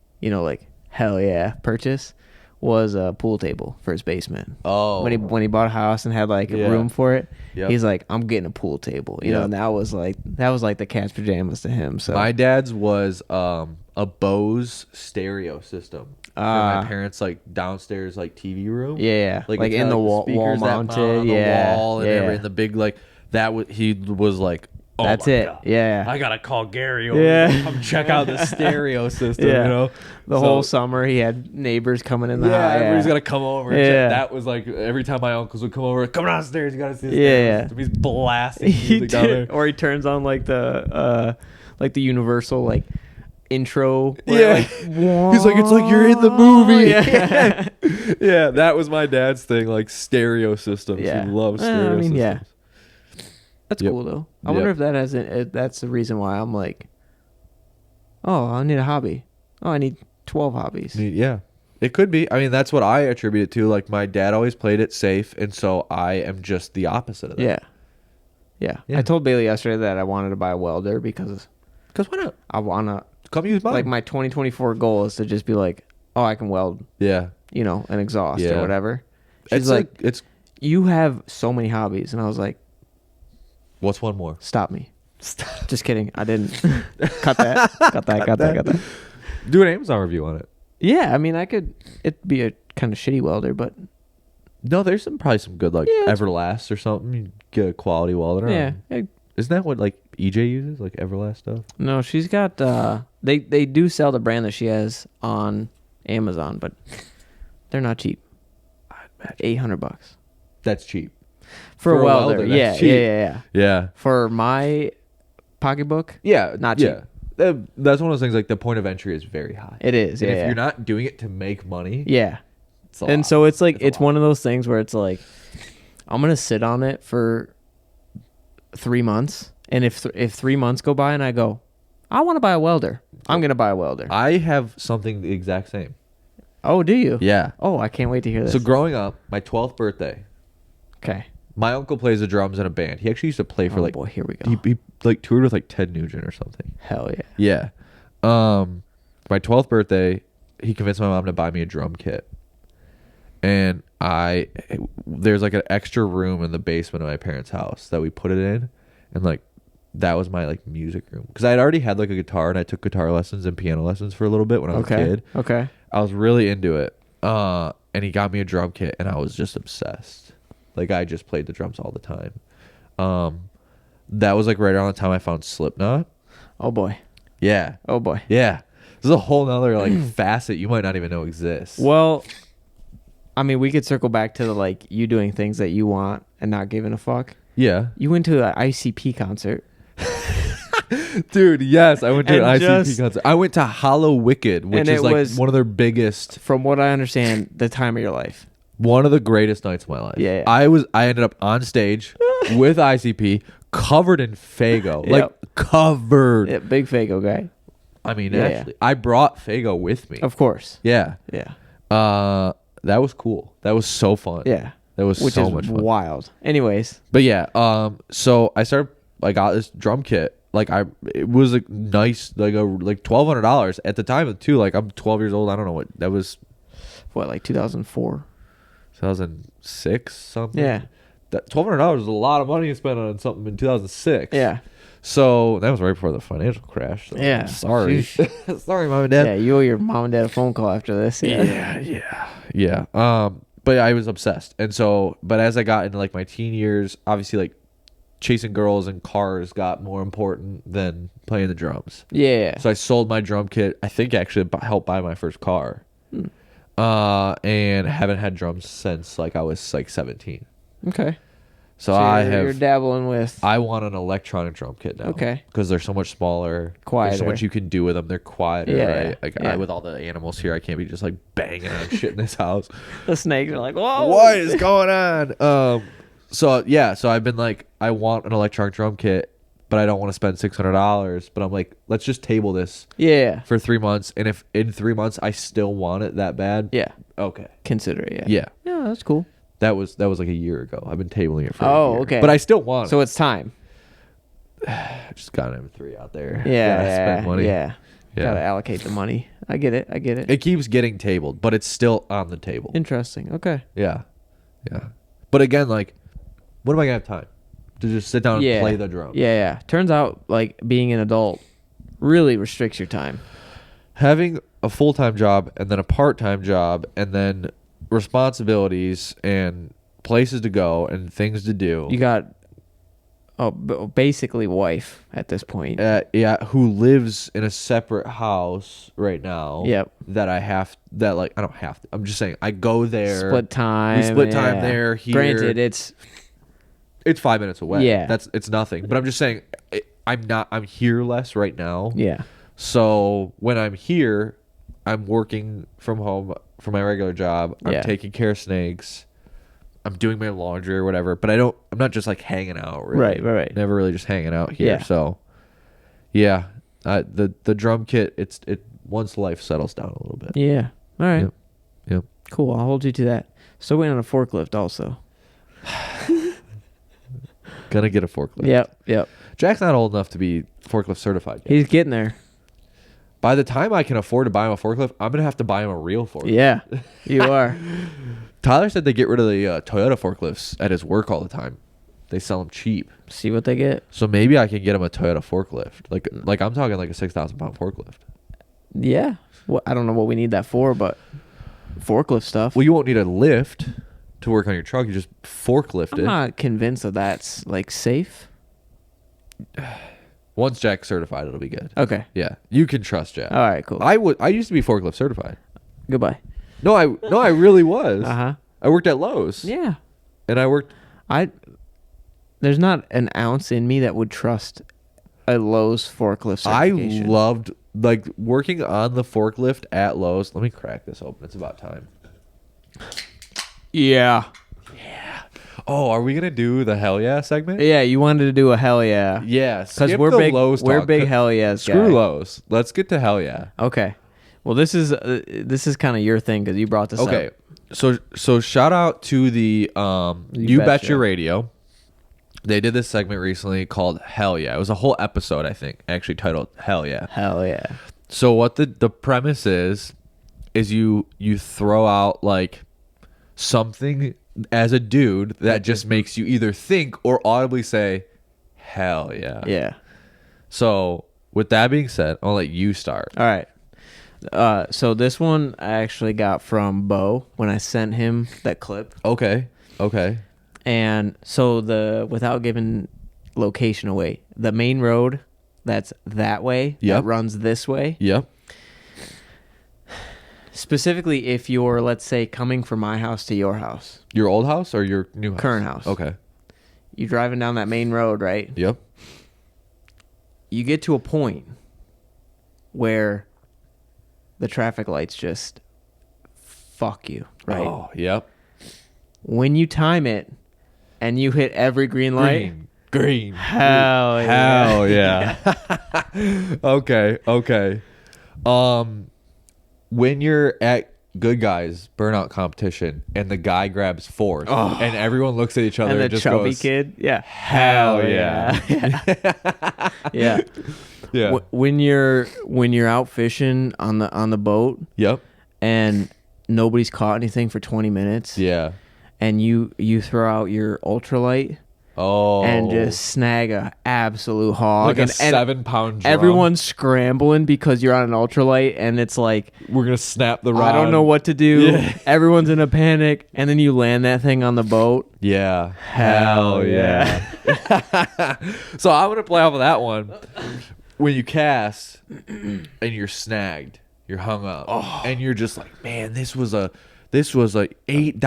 hell yeah purchase was a pool table for his basement. Oh, when he bought a house and had like a room for it, he's like, I'm getting a pool table, you know, and that was like the cat's pajamas to him. So my dad's was a Bose stereo system for my parents' like downstairs like TV room. Yeah, like in the wall mounted, on the wall and everything. The big like that. He was like, oh, that's my it. God. Yeah, I gotta call Gary over to come check out the stereo system. You know, the whole summer he had neighbors coming in the house. Everybody's gotta come over. And check. That was like every time my uncles would come over, come downstairs. You gotta see the stereo system. He's blasting music down there. Or he turns on like the Universal like intro. He's like, it's like you're in the movie. Yeah, that was my dad's thing, like stereo systems. He loves stereo systems. Yeah. That's cool though. I wonder if that's the reason why I'm like, oh, I need a hobby. Oh, I need 12 hobbies. Yeah, it could be. I mean, that's what I attribute it to. Like my dad always played it safe, and so I am just the opposite of that. Yeah. I told Bailey yesterday that I wanted to buy a welder because why not? I wanna come use mine. Like my 2024 goal is to just be like, oh, I can weld. Yeah. You know, an exhaust or whatever. She's like, you have so many hobbies, and I was like, what's one more? Stop me. Just kidding. I didn't. Cut that. Cut that. Do an Amazon review on it. Yeah, I mean, it'd be a kind of shitty welder, but no, there's probably some good like Everlast or something. You get a quality welder. Yeah. Isn't that what like EJ uses, like Everlast stuff? No, she's got. They do sell the brand that she has on Amazon, but they're not cheap. $800. That's cheap. For a welder, yeah. For my pocketbook, not cheap. That's one of those things. Like the point of entry is very high. It is. And if you're not doing it to make money, and so it's like it's one of those things where it's like I'm gonna sit on it for 3 months, and if 3 months go by and I go, I want to buy a welder, I'm gonna buy a welder. I have something the exact same. Oh, do you? Yeah. Oh, I can't wait to hear this. So growing up, my 12th birthday. Okay. My uncle plays the drums in a band. He actually used to play for boy, here we go. He like toured with like Ted Nugent or something. Hell yeah. Yeah. My 12th birthday, he convinced my mom to buy me a drum kit. And there's like an extra room in the basement of my parents' house that we put it in, and like that was my like music room because I had already had like a guitar and I took guitar lessons and piano lessons for a little bit when I was a kid. Okay. I was really into it. And he got me a drum kit and I was just obsessed. Like I just played the drums all the time. That was like right around the time I found Slipknot. Oh boy. Yeah. Oh boy. Yeah. This is a whole nother like facet you might not even know exists. Well, I mean, we could circle back to the like you doing things that you want and not giving a fuck. Yeah. You went to an ICP concert. Dude, yes, I went to an And ICP concert. I went to Hollow Wicked, which is like one of their biggest. From what I understand, the time of your life. One of the greatest nights of my life. Yeah. I ended up on stage with ICP, covered in Faygo, like covered. Yeah, big Faygo guy. I mean, actually, I brought Faygo with me. Of course. Yeah. Yeah. That was cool. That was so fun. Yeah. That was so much fun. Wild. Anyways. But yeah, so I got this drum kit. Like it was a nice, like $1,200 at the time too. Like I'm 12 years old. I don't know what that was. What, like 2004? 2006 something. Yeah. That $1,200 is a lot of money to spend on something in 2006. Yeah. So that was right before the financial crash. So Yeah. Sorry. Sorry, mom and dad. Yeah, you owe your mom and dad a phone call after this. Yeah. But I was obsessed. And so, but as I got into like my teen years, obviously like chasing girls and cars got more important than playing the drums. Yeah. So I sold my drum kit. I think actually helped buy my first car. And haven't had drums since like I was like 17. Okay. So you're dabbling with. I want an electronic drum kit now. Okay. Because they're so much smaller. Quieter. There's so much you can do with them. They're quieter, Yeah. right? Like with all the animals here, I can't be just like banging on shit in this house. The snakes are like, whoa. What is going on? So I've been like, I want an electronic drum kit, but I don't want to spend $600. But I'm like, let's just table this. Yeah. For 3 months, and if in 3 months I still want it that bad, Yeah. okay, Consider it. yeah. Yeah, that's cool. That was like a year ago. I've been tabling it for. Oh, a year. okay. But I still want it. So it's time. I just got an M3 out there. Yeah. Gotta spend money. Yeah. Yeah. Gotta allocate the money. I get it. It keeps getting tabled, but it's still on the table. Interesting. Okay. Yeah. But again, like, when am I gonna have time to just sit down and play the drums? Yeah. Turns out, like, being an adult really restricts your time. Having a full-time job and then a part-time job and then responsibilities and places to go and things to do. You got, basically wife at this point. Who lives in a separate house right now. Yep. I don't have to. I'm just saying, I go there. Split time. We split time there, here. Granted, it's 5 minutes away. Yeah. It's nothing. But I'm just saying, I'm here less right now. Yeah. So when I'm here, I'm working from home for my regular job. I'm taking care of snakes. I'm doing my laundry or whatever. But I'm not just like hanging out. Really. Right. Never really just hanging out here. Yeah. So yeah, the drum kit. It once life settles down a little bit. Yeah. All right. Yep. Cool. I'll hold you to that. Still waiting on a forklift also. Gonna get a forklift. Yep. Jack's not old enough to be forklift certified yet. He's getting there. By the time I can afford to buy him a forklift, I'm gonna have to buy him a real forklift. Yeah, you are. Tyler said they get rid of the Toyota forklifts at his work all the time. They sell them cheap. See what they get. So maybe I can get him a Toyota forklift. Like I'm talking like a 6,000-pound forklift. Yeah. Well, I don't know what we need that for, but forklift stuff. Well, you won't need a lift to work on your truck. You just forklift it. I'm not convinced that that's like safe. Once Jack's certified, it'll be good. Okay. Yeah, you can trust Jack. All right. Cool. I used to be forklift certified. Goodbye. No, I really was. Uh-huh. I worked at Lowe's. Yeah. And I worked. There's not an ounce in me that would trust a Lowe's forklift certification. I loved like working on the forklift at Lowe's. Let me crack this open. It's about time. Yeah. Oh, are we gonna do the hell yeah segment? Yeah, you wanted to do a hell yeah. Yeah, because we're big. Lowe's we're talk. big hell yeahs. Screw guy. Lowe's. Let's get to hell yeah. Okay. Well, this is kind of your thing because you brought this up. Okay. So shout out to the You Betcha Radio. They did this segment recently called Hell Yeah. It was a whole episode, I think, actually titled Hell Yeah. Hell yeah. So what the premise is you throw out like something as a dude that just makes you either think or audibly say, hell yeah. Yeah. So with that being said, I'll let you start. All right. So this one I actually got from Bo when I sent him that clip. Okay. And so without giving location away, the main road that's that way, that runs this way. Yep. Specifically, if you're, let's say, coming from my house to your house. Your old house or your new house? Current house. Okay. You're driving down that main road, right? Yep. You get to a point where the traffic lights just fuck you, right? Oh, yep. When you time it and you hit every green light. Green. Hell yeah. Okay. When you're at Good Guys burnout competition and the guy grabs fourth and everyone looks at each other and and the just chubby goes, kid, yeah, hell yeah. Yeah. Yeah. When you're out fishing on the boat, Yep. and nobody's caught anything for 20 minutes, Yeah. and you throw out your ultralight. Oh. And just snag a absolute hog. Like and, a 7-pound drum. Everyone's scrambling because you're on an ultralight, and it's like, we're going to snap the rod. I don't know what to do. Yeah. Everyone's in a panic, and then you land that thing on the boat. Yeah. Hell yeah. So I'm going to play off of that one. When you cast and you're snagged, you're hung up, and you're just like, man, this was a $8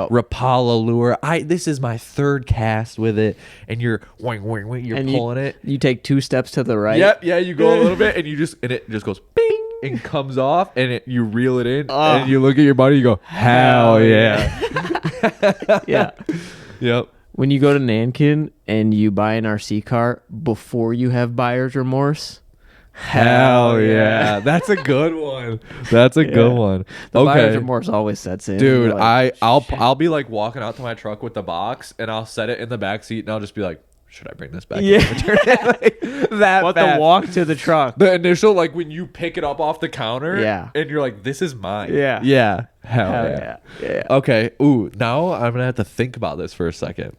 Rapala lure. This is my third cast with it, and you're you're And pulling it. You take 2 steps to the right. Yep, yeah, you go a little bit, and it just goes bing and comes off, and you reel it in, and you look at your buddy, you go, hell yeah. Yeah. Yep. When you go to Nankin and you buy an RC car before you have buyer's remorse. Hell yeah. That's a good one. That's a good one. The buyer's remorse always sets in. Dude, like, I'll be like walking out to my truck with the box, and I'll set it in the back seat, and I'll just be like, should I bring this back? Yeah. Like, that What fast. the walk to the truck. The initial, like when you pick it up off the counter, Yeah. and you're like, this is mine. Yeah. Yeah. Hell yeah. Okay. Ooh, now I'm gonna have to think about this for a second.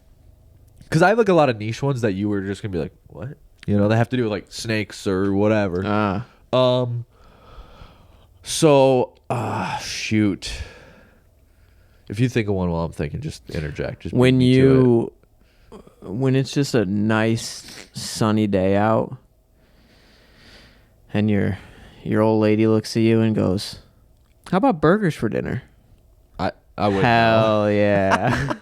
Because I have like a lot of niche ones that you were just gonna be like, what? You know, they have to do with like snakes or whatever. Shoot. If you think of one while I'm thinking, just interject. Just when it's just a nice sunny day out, and your old lady looks at you and goes, "How about burgers for dinner?" I would. Hell yeah.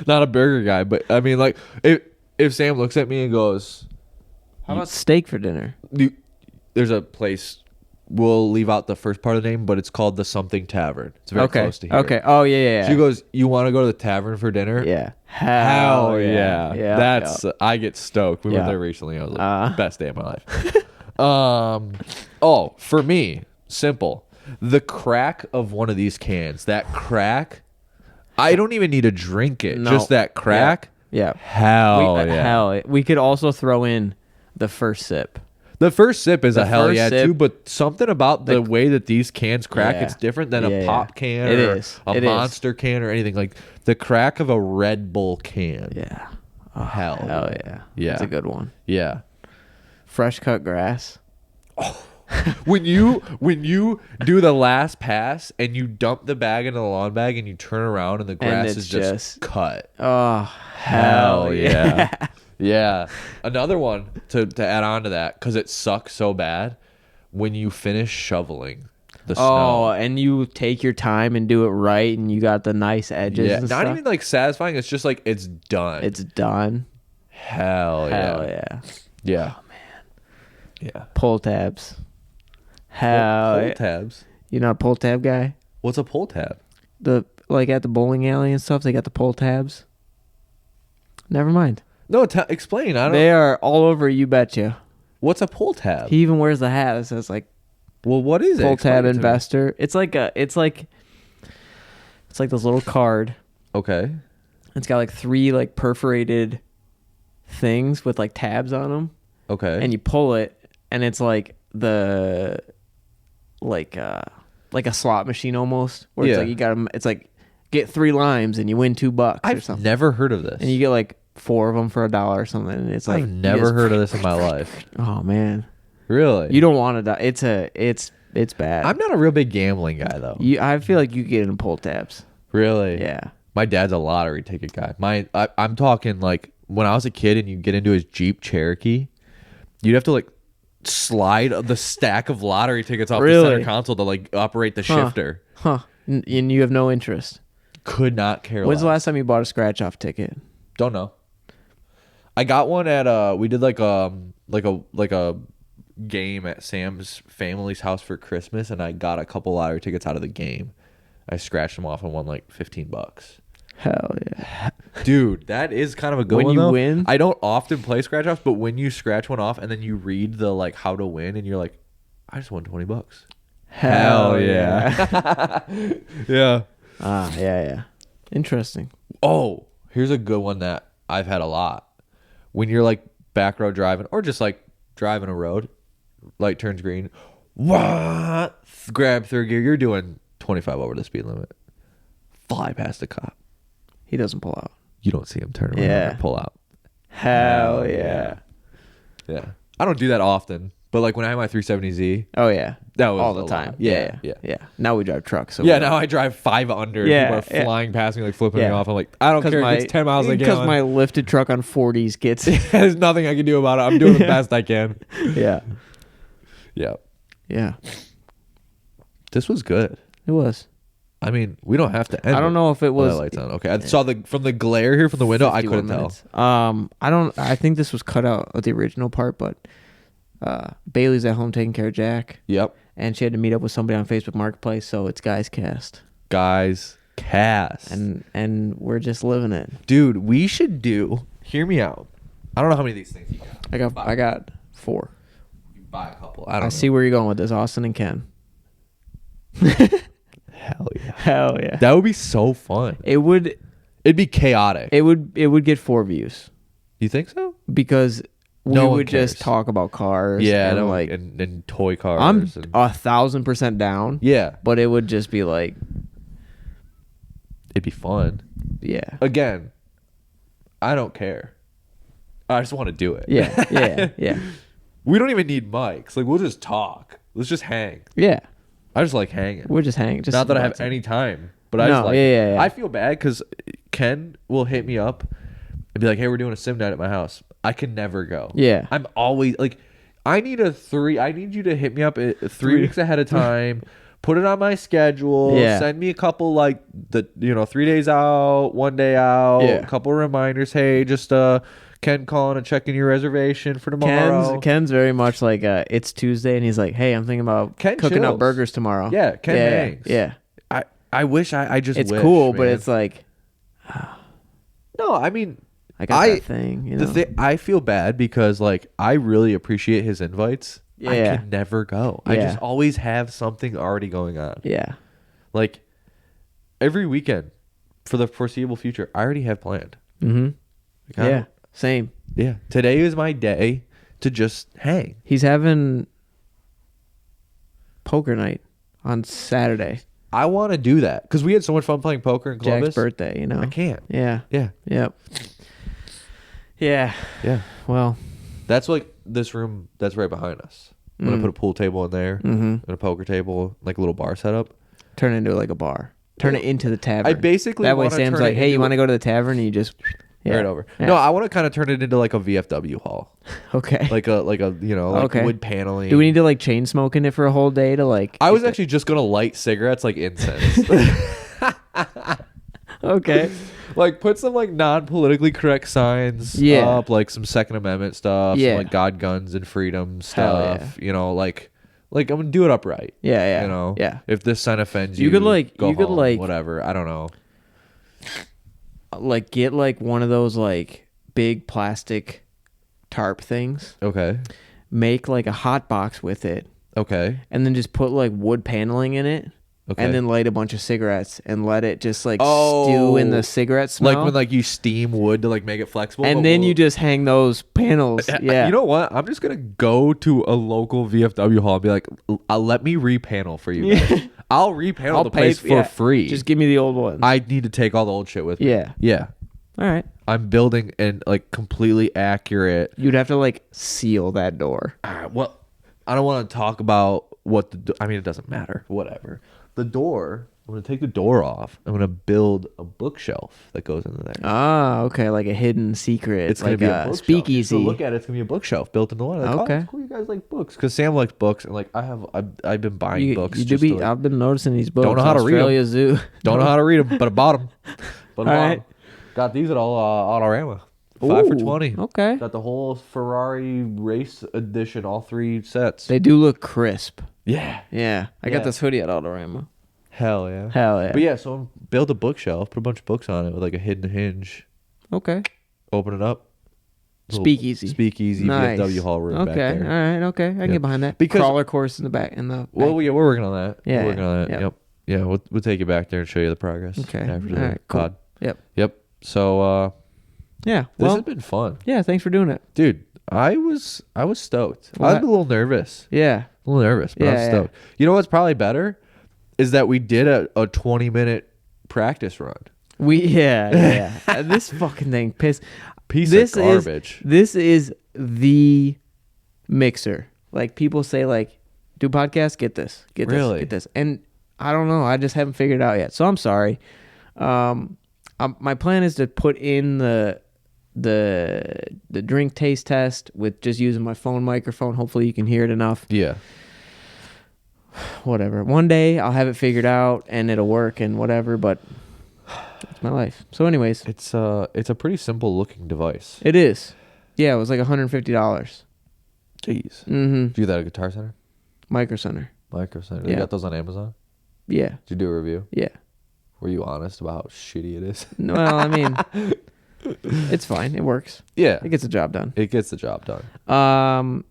Not a burger guy, but I mean, like, if Sam looks at me and goes, "How about steak for dinner?" There's a place. We'll leave out the first part of the name, but it's called the Something Tavern. It's very close to here. Okay. Oh yeah. She goes, "You want to go to the tavern for dinner?" Yeah. Hell yeah. Yeah. That's I get stoked. We went Yeah. there recently. I was like, best day of my life. For me, simple. The crack of one of these cans. That crack. I don't even need to drink it. No. Just that crack. Yeah. Hell yeah. Hell. We could also throw in the first sip. The first sip is The a hell first yeah sip- too, but something about the way that these cans crack, Yeah. it's different than a Yeah, pop yeah. can It or is. a It is. Monster can or anything. Like the crack of a Red Bull can. Yeah. Hell yeah. Yeah. That's a good one. Yeah. Fresh cut grass. When you do the last pass and you dump the bag into the lawn bag and you turn around and the grass it's is just cut. Oh, Hell yeah. Yeah. Another one to add on to that, because it sucks so bad, when you finish shoveling the Oh, snow. and you take your time and do it right, and you got the nice edges. Yeah. and Not stuff. even like satisfying. It's just like it's done. It's done. Hell yeah. Hell yeah. Yeah. Oh man. Yeah. Pull tabs. Hell Pull yeah. tabs. You not a pull tab guy? What's a pull tab? Like at the bowling alley and stuff, they got the pull tabs. Never mind. No, explain. I don't. They are all over You Betcha. What's a pull tab? He even wears the hat that says like Well, what is it? pull Explain tab it to me. investor. It's like this little card. Okay. It's got like 3 like perforated things with like tabs on them. Okay. And you pull it, and it's like like a slot machine almost, where it's Yeah. like you got 'em. It's like get 3 limes and you win $2 or I've something. never heard of this. And you get like 4 of them for $1 or something. And it's like I've never heard of this in my life. Oh man, Really? you don't want to die. It's bad. I'm not a real big gambling guy though. I feel like you get in pull tabs. Really? Yeah. My dad's a lottery ticket guy. I'm talking like when I was a kid and you get into his Jeep Cherokee, you'd have to like slide the stack of lottery tickets off the center console to like operate the shifter. Huh. And you have no interest. Could not care When's less. the last time you bought a scratch off ticket? Don't know. I got one at we did like a game at Sam's family's house for Christmas, and I got a couple lottery tickets out of the game. I scratched them off and won like $15. Hell yeah. Dude, that is kind of a good When one you though. win? I don't often play scratch offs, but when you scratch one off and then you read the like how to win and you're like, I just won $20. Hell yeah. Yeah. Yeah. Interesting. Oh, here's a good one that I've had a lot. When you're like back road driving or just like driving a road, light turns green, what? Grab third gear, you're doing 25 over the speed limit. Fly past the cop. He doesn't pull out. You don't see him turn around Yeah. and pull out. Hell yeah. Yeah. I don't do that often, but like when I had my 370Z, Oh yeah. that was all the a time. lot. Yeah. Now we drive trucks. So we don't- now I drive 5 under. Yeah, And people are flying past me, like flipping me Yeah. off. I'm like, I don't care. It's 10 miles a Because gallon. my lifted truck on 40s gets. There's nothing I can do about it. I'm doing the best I can. Yeah. Yeah. Yeah. This was good. It was. I mean, we don't have to end. I don't know if it with was. that lights on. Okay, I saw from the glare here from the window. I 51 couldn't minutes. I think this was cut out of the original part, but Bailey's at home taking care of Jack, Yep. and she had to meet up with somebody on Facebook Marketplace, so it's Guys Cast, Guys cast. and we're just living it. Dude, we should do. Hear me out. I don't know how many of these things you got. I got 4. You buy a couple. I don't I know. see where you're going with this, Austin and Ken. Hell yeah. Hell yeah. That would be so fun. It'd be chaotic. it would get 4 views You think so? because we No one would just cares. talk about cars. Yeah, and no, like and toy cars. I'm and, 1,000% down. yeah, But it would just be like, it'd be fun. yeah. Again, I don't care. I just want to do it. Yeah. We don't even need mics. Like, we'll just talk. Let's just hang. Yeah. I just like hanging. We're just hanging. Just Not that I have watching. any time, but I No, just like. yeah. I feel bad because Ken will hit me up and be like, "Hey, we're doing a sim night at my house." I can never go. Yeah. I'm always like, I need you to hit me up 3 weeks ahead of time. Put it on my schedule. Yeah. Send me a couple 3 days out, 1 day out. Yeah. A couple reminders. Hey, just Ken calling and checking your reservation for tomorrow. Ken's very much like it's Tuesday and he's like, hey, I'm thinking about Ken cooking chills. up burgers tomorrow. Yeah, Ken hangs. Yeah. I wish I just It's wish, cool, but man. it's like no. I mean, I got that thing. You know? I feel bad because like I really appreciate his invites. I Yeah. can never go. I Yeah. just always have something already going on. Yeah. Like every weekend for the foreseeable future, I already have planned. Mm-hmm. Like, Yeah. Same. Yeah. Today is my day to just hang. He's having poker night on Saturday. I want to do that because we had so much fun playing poker in Columbus. Jack's birthday, you know. I can't. Yeah. Yeah. Yep. Yeah. Yeah. Well. That's like this room that's right behind us. I'm going to put a pool table in there and a poker table, like a little bar setup. Turn it into like a bar. Turn it into the tavern. I basically that way wanna Sam's turn like, it hey, you into- want to go to the tavern? And you just Right over. Yeah. No, I want to kind of turn it into like a VFW hall. Okay. Like a Okay. wood paneling. Do we need to like chain smoke in it for a whole day to like? I was actually just gonna light cigarettes like incense. Okay. Like put some like non-politically correct signs up, like some Second Amendment stuff, some, like God, guns, and freedom stuff. yeah. You know, like I'm gonna do it upright. Yeah. You know. Yeah. If this sign offends you, You could, like- go you could, home, like- whatever. I don't know. Like get like one of those like big plastic tarp things. Okay. Make like a hot box with it, Okay. and then just put like wood paneling in it. Okay. And then light a bunch of cigarettes and let it just like stew in the cigarette smell. Like when like you steam wood to like make it flexible. and but then we'll- you just hang those panels. Yeah. You know what? I'm just gonna go to a local VFW hall and be like, let me repanel for you guys. I'll repanel I'll the pay place for free. Just give me the old one. I need to take all the old shit with me. Yeah. Yeah. All right. I'm building an like completely accurate. You'd have to like seal that door. Well, I don't want to talk about what I mean, it doesn't matter. Whatever. The door. I'm gonna take the door off. I'm gonna build a bookshelf that goes into there. Ah, okay, like a hidden secret. It's gonna like be a speakeasy. So look at it. It's gonna be a bookshelf built into one. Like, Okay. Oh, that's cool. You guys like books because Sam likes books, and like I've been buying books. You do just be. to, like, I've been noticing these books. Don't know how to read 'em. Australia Zoo. don't know how to read them, but I bought them. But I All bought right. 'em. Got these at all Autorama. 5 for Ooh, $20. Okay. Got the whole Ferrari race edition, all 3 sets. They do look crisp. Yeah. Yeah, I Yeah. got this hoodie at Autorama. Hell yeah. Hell yeah. But yeah, so build a bookshelf, put a bunch of books on it with like a hidden hinge. Okay. Open it up. Little Speakeasy. Speakeasy, Nice. VFW hall room back Okay. there. All right. Okay. I can get behind that. Because- Crawler course in the back. Well, yeah, we're working on that. Yeah, We're working on that. yeah. Yep. Yeah, we'll take you back there and show you the progress. Okay. After All the right, cool. pod. Yep. Yep. So Yeah. this Well. has been fun. Yeah. Thanks for doing it. Dude, I was stoked. Well, I'm a little nervous. Yeah. A little nervous, but Yeah, I'm yeah. stoked. You know what's probably better? Is that we did a 20-minute practice run. Yeah. This fucking thing piss. Piece This of garbage. This is the mixer. Like people say, like, do podcasts, get this, Really? get this, and I don't know. I just haven't figured it out yet. So I'm sorry. My plan is to put in the drink taste test with just using my phone microphone. Hopefully you can hear it enough. Yeah. Whatever. One day I'll have it figured out and it'll work and whatever. But it's my life. So, anyways, It's a pretty simple looking device. it is. Yeah, it was like $150. Jeez. Mm-hmm. Did you do that at Guitar Center? Micro Center. Micro Center. Yeah. You got those on Amazon? Yeah. Did you do a review? Yeah. Were you honest about how shitty it is? Well, I mean, it's fine. It works. Yeah. It gets the job done. It gets the job done.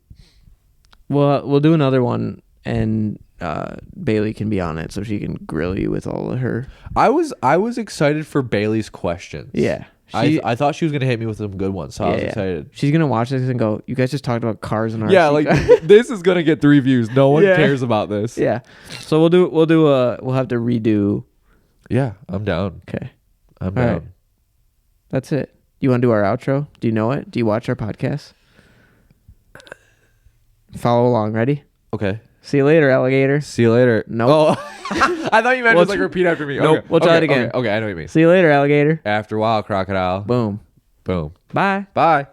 We'll do another one, and Bailey can be on it, so she can grill you with all of her. I was excited for Bailey's questions. Yeah. I thought she was gonna hit me with some good ones, so I was excited. She's gonna watch this and go, "You guys just talked about cars and RC Yeah, like this is gonna get 3 views. No one Yeah. cares about this. yeah." So we'll have to redo. Yeah, I'm down. Okay, I'm All down. right. That's it. You want to do our outro? Do you know it? Do you watch our podcast? Follow along. Ready? Okay. See you later, alligator. See you later. Nope. Oh. I thought you meant Well, just like repeat after me. Nope, Okay. we'll try Okay, it again. Okay, I know what you mean. See you later, alligator. After a while, crocodile. Boom. Boom. Bye. Bye.